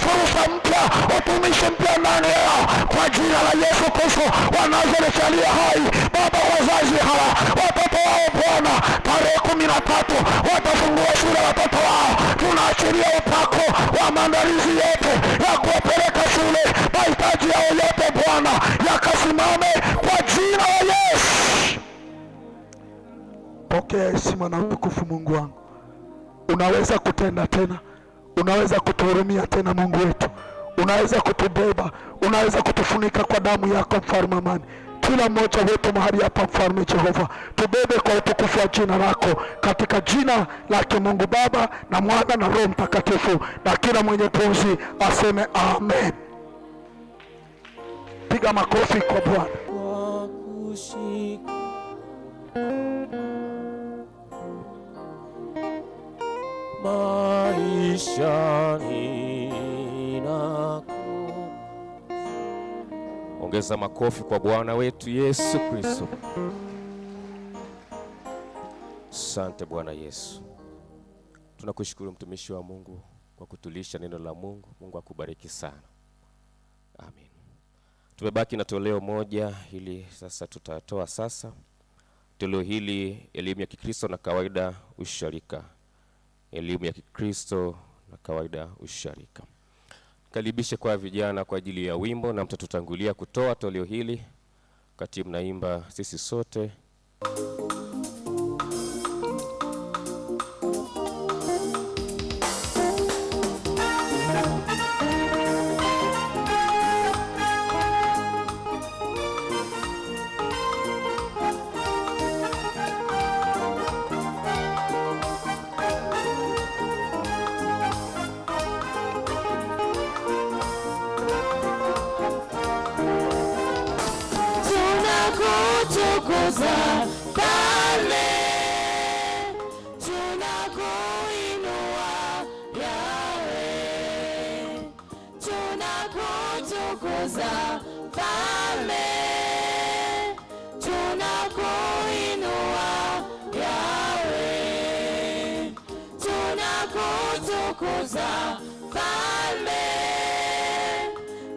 fursa mpya, utumishi mpya ndani yao kwa jina la Yesu Kristo. Wanazolechalia hai Baba, wazazi hawa, watoto wao Bwana, tarehe 13 watafungua shule watoto wao. Tunaachilia upako wa maandalizi yote ya kuwapeleka shule, mahitaji yao yote Bwana yakasimame kwa jina la Yesu. Pokea heshima na utukufu Mungu wangu. Unaweza kutenda tena, unaweza kutuhurumia tena Mungu wetu, unaweza kutubeba, unaweza kutufunika kwa damu yako mfalme amani. Kila mmoja wetu mahali hapa mfalme Jehova, tubebe kwa utukufu wa jina lako, katika jina la Mungu Baba na Mwana na Roho Mtakatifu, na kila mwenye pumzi aseme amen. Piga makofi kwa Bwana. Maishani nako. Ongeza makofi kwa Bwana wetu Yesu Kristo. Asante Bwana Yesu. Tunakushukuru mtumishi wa Mungu kwa kutulisha neno la Mungu. Mungu akubariki sana. Amen. Tumebaki na toleo moja hili sasa tutatoa sasa. Toleo hili elimu ya Kikristo na kawaida usharika. Elimu ya Kikristo na kawaida usharika. Karibishe kwa vijana kwa ajili ya wimbo, na mtatutangulia kutoa toleo hili wakati mnaimba sisi sote. Tunakutukuza pale, tunakuinua Yawe, tunakutukuza pale, tunakuinua Yawe, tunakutukuza pale,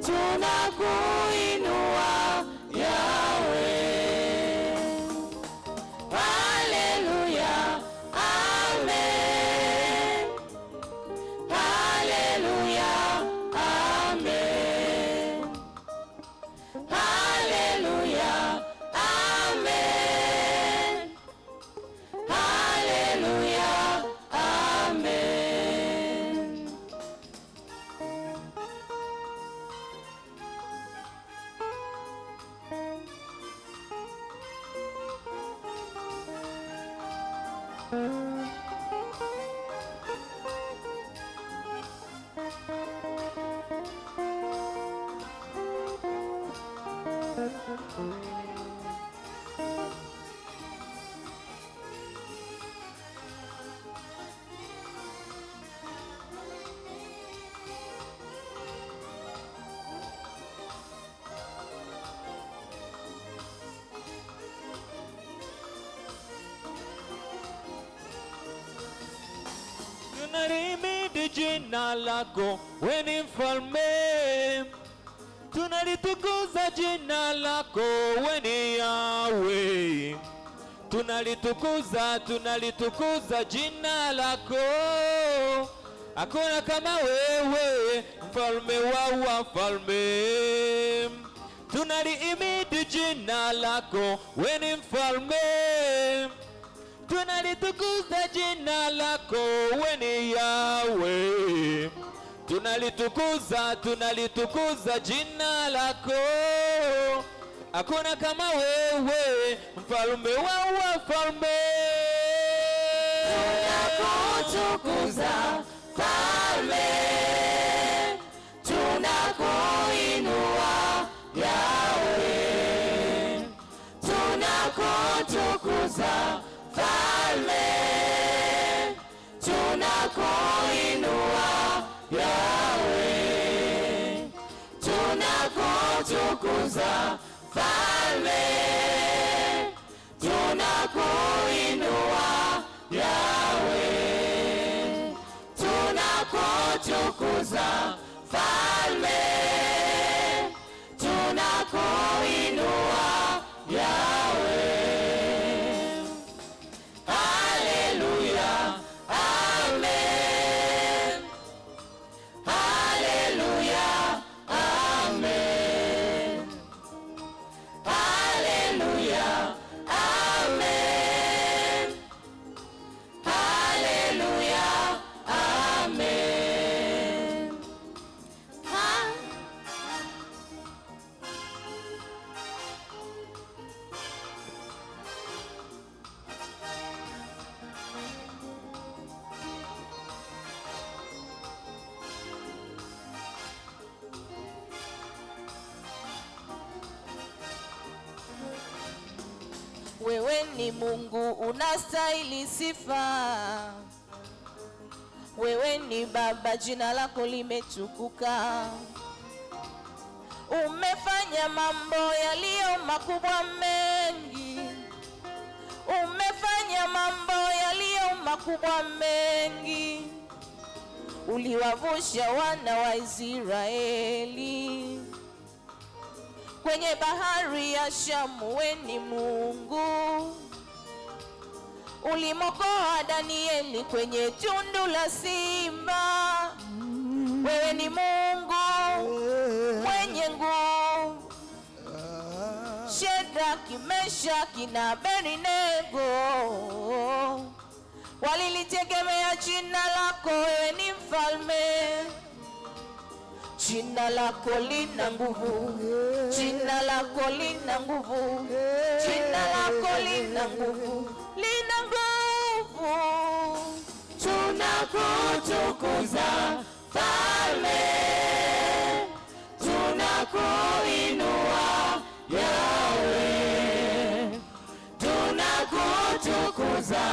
tunakuinua Yawe. Hallelujah, amen. Hallelujah, amen. Hallelujah, amen. Hallelujah, amen. tunalihimidi jina lako, wewe ni mfalme. Tunalitukuza jina lako, wewe ni Yahweh. Tunalitukuza jina lako. Hakuna kama wewe, mfalme wa wafalme. Tunalihimidi jina lako, wewe ni mfalme. Tunalitukuza jina lako, wewe ni Yahweh. Tunalitukuza jina lako. Hakuna kama wewe, mfalme wa wafalme. Tunakutukuza Mfalme, tunakuinua Yahweh. Tunakutukuza Mfalme, tunakuinua Yahweh. Tunakutukuza Mfalme, tunakuinua Yahweh. Tunakutukuza Mfalme, tunakuinua Yahweh. Haleluya, amen. Haleluya, amen. Haleluya, amen. Haleluya, amen. Wewe ni Mungu unastahili sifa. Wewe ni Baba, jina lako limetukuka. Umefanya mambo yaliyo makubwa mengi. Umefanya mambo yaliyo makubwa mengi. Uliwavusha wana wa Israeli kwenye bahari ya Shamu. Wewe ni Mungu. Ulimokoa Danieli kwenye tundu la simba. Wewe ni Mungu mwenye nguvu. Shadraka, Meshaki na Abednego walilitegemea jina lako. Wewe ni mfalme. Jina lako lina nguvu. Jina lako lina nguvu. Jina lako lina nguvu. Lina nguvu. Tunakutukuza Mfalme, tunakuinua Yahweh. Tunakutukuza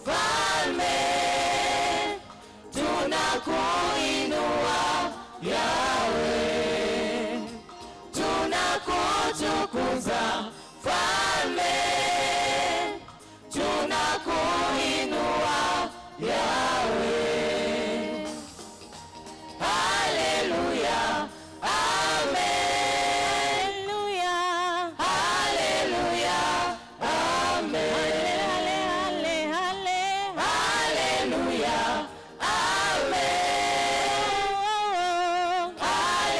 Mfalme, tunakuinua Yahweh. Tunakutukuza Mfalme, tunakuinua Yahweh. Haleluya, amen. Haleluya, amen. Haleluya, amen.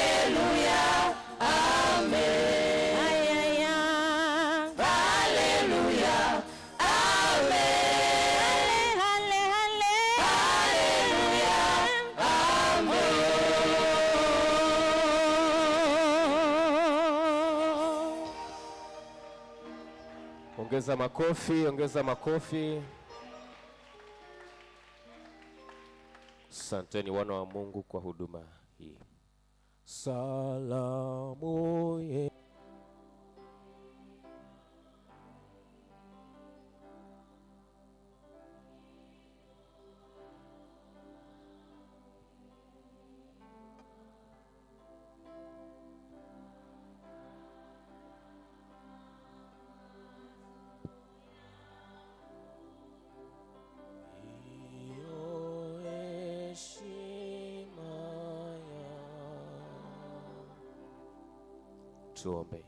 Haleluya, amen. Haleluya, amen. Haleluya, amen. Ongeza makofi, ongeza makofi. Asanteni wana wa Mungu kwa huduma hii. Salamu ye Tuombe.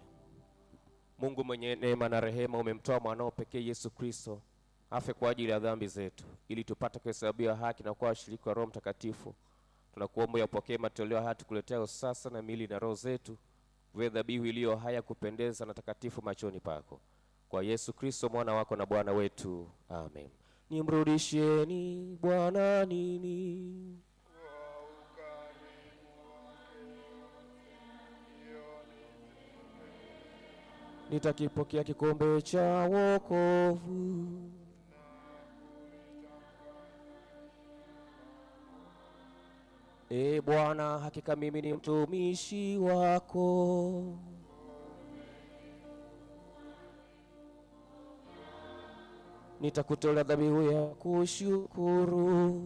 Mungu mwenye neema na rehema, umemtoa mwanao pekee Yesu Kristo afe kwa ajili ya dhambi zetu ili tupate kuhesabiwa haki na kuwa washirika wa Roho Mtakatifu. Tunakuomba yapokee matoleo haya tukuletea sasa, na miili na roho zetu viwe dhabihu iliyo haya kupendeza na takatifu machoni pako. Kwa Yesu Kristo mwana wako na Bwana wetu. Amen. Nimrudishieni Bwana nini? Nitakipokea kikombe cha wokovu. Bwana, hakika mimi ni mtumishi wako. Nitakutolea dhabihu ya kushukuru.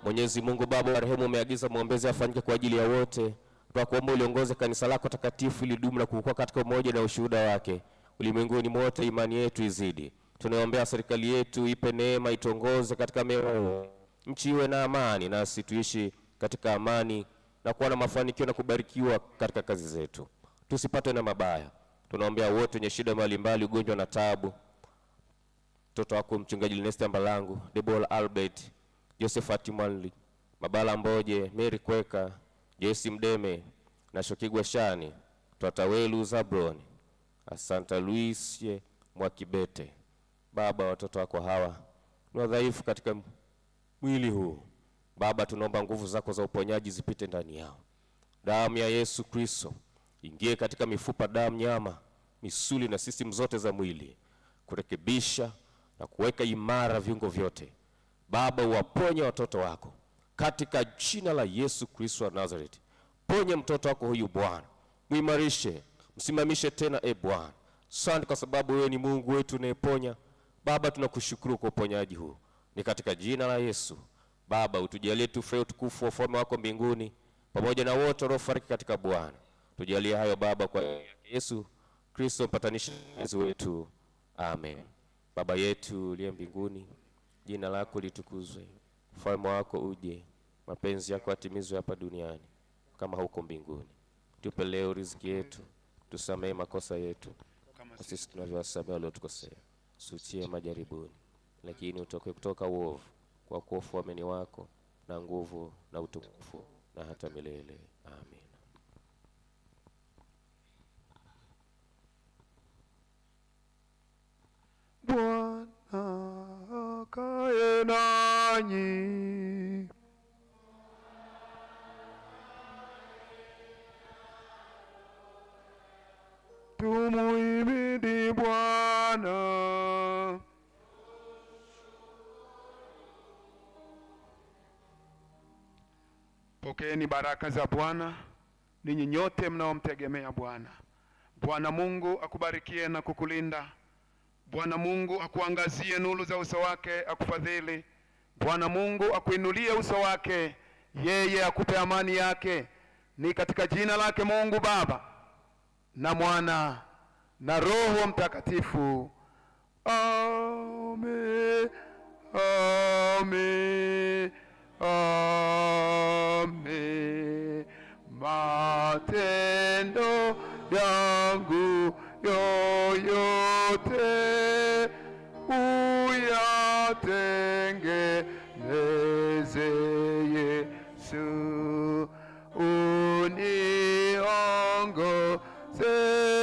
Mwenyezi Mungu Baba wa rehema, umeagiza maombezi afanyike kwa ajili ya wote. Tunakuomba uliongoze kanisa lako takatifu ili dumu na kukua katika umoja na ushuhuda wake ulimwenguni mote. Imani yetu izidi. Tunaombea serikali yetu, ipe neema, itongoze katika mema, nchi iwe na amani, nasi tuishi katika amani na kuwa na mafanikio na kubarikiwa katika kazi zetu, tusipatwe na mabaya. Tunaombea wote wenye shida mbalimbali, ugonjwa na taabu. Mtoto wako mchungaji Linesta Mbalangu, Debora Albert, Josephat Mwanli, Mabala Mboje, Mary Kweka, Jesse Mdeme na Shokigwa Shani, Twatawelu Zabroni, Asanta Luis Mwakibete. Baba, watoto wako hawa ni wadhaifu katika mwili huu. Baba, tunaomba nguvu zako za uponyaji zipite ndani yao. Damu ya Yesu Kristo ingie katika mifupa, damu, nyama, misuli na system zote za mwili, kurekebisha na kuweka imara viungo vyote. Baba, uwaponye watoto wako katika jina la Yesu Kristo wa Nazareth. Ponya mtoto wako huyu Bwana, muimarishe, msimamishe tena Bwana. Asante kwa sababu wewe ni Mungu wetu unayeponya. Baba, tunakushukuru kwa uponyaji huu, ni katika jina la Yesu. Baba, utujalie tufurahie utukufu wa ufalme wako mbinguni pamoja na wote waliofariki katika Bwana. Tujalie hayo Baba, kwa Yesu Kristo mpatanishi wetu. Amen. Baba yetu uliye mbinguni, jina lako litukuzwe, ufalme wako uje, mapenzi yako yatimizwe hapa duniani kama huko mbinguni. Tupe leo riziki yetu, tusamehe makosa yetu kama sisi tunavyowasamehe waliotukosea, usitie majaribuni, lakini utoke kutoka uovu, kwa kuwa ufalme ni wako na nguvu na utukufu na hata milele. Amen. Bwana akae nanyi. Tumuhimidi Bwana. Pokeeni baraka za Bwana ninyi nyote mnaomtegemea Bwana. Bwana Mungu akubarikie na kukulinda. Bwana Mungu akuangazie nuru za uso wake, akufadhili. Bwana Mungu akuinulie uso wake, yeye akupe amani yake. Ni katika jina lake Mungu Baba na Mwana na Roho Mtakatifu. Amen. Amen. Amen. Matendo yangu yoyote uyatengeneze Yesu, uniongoze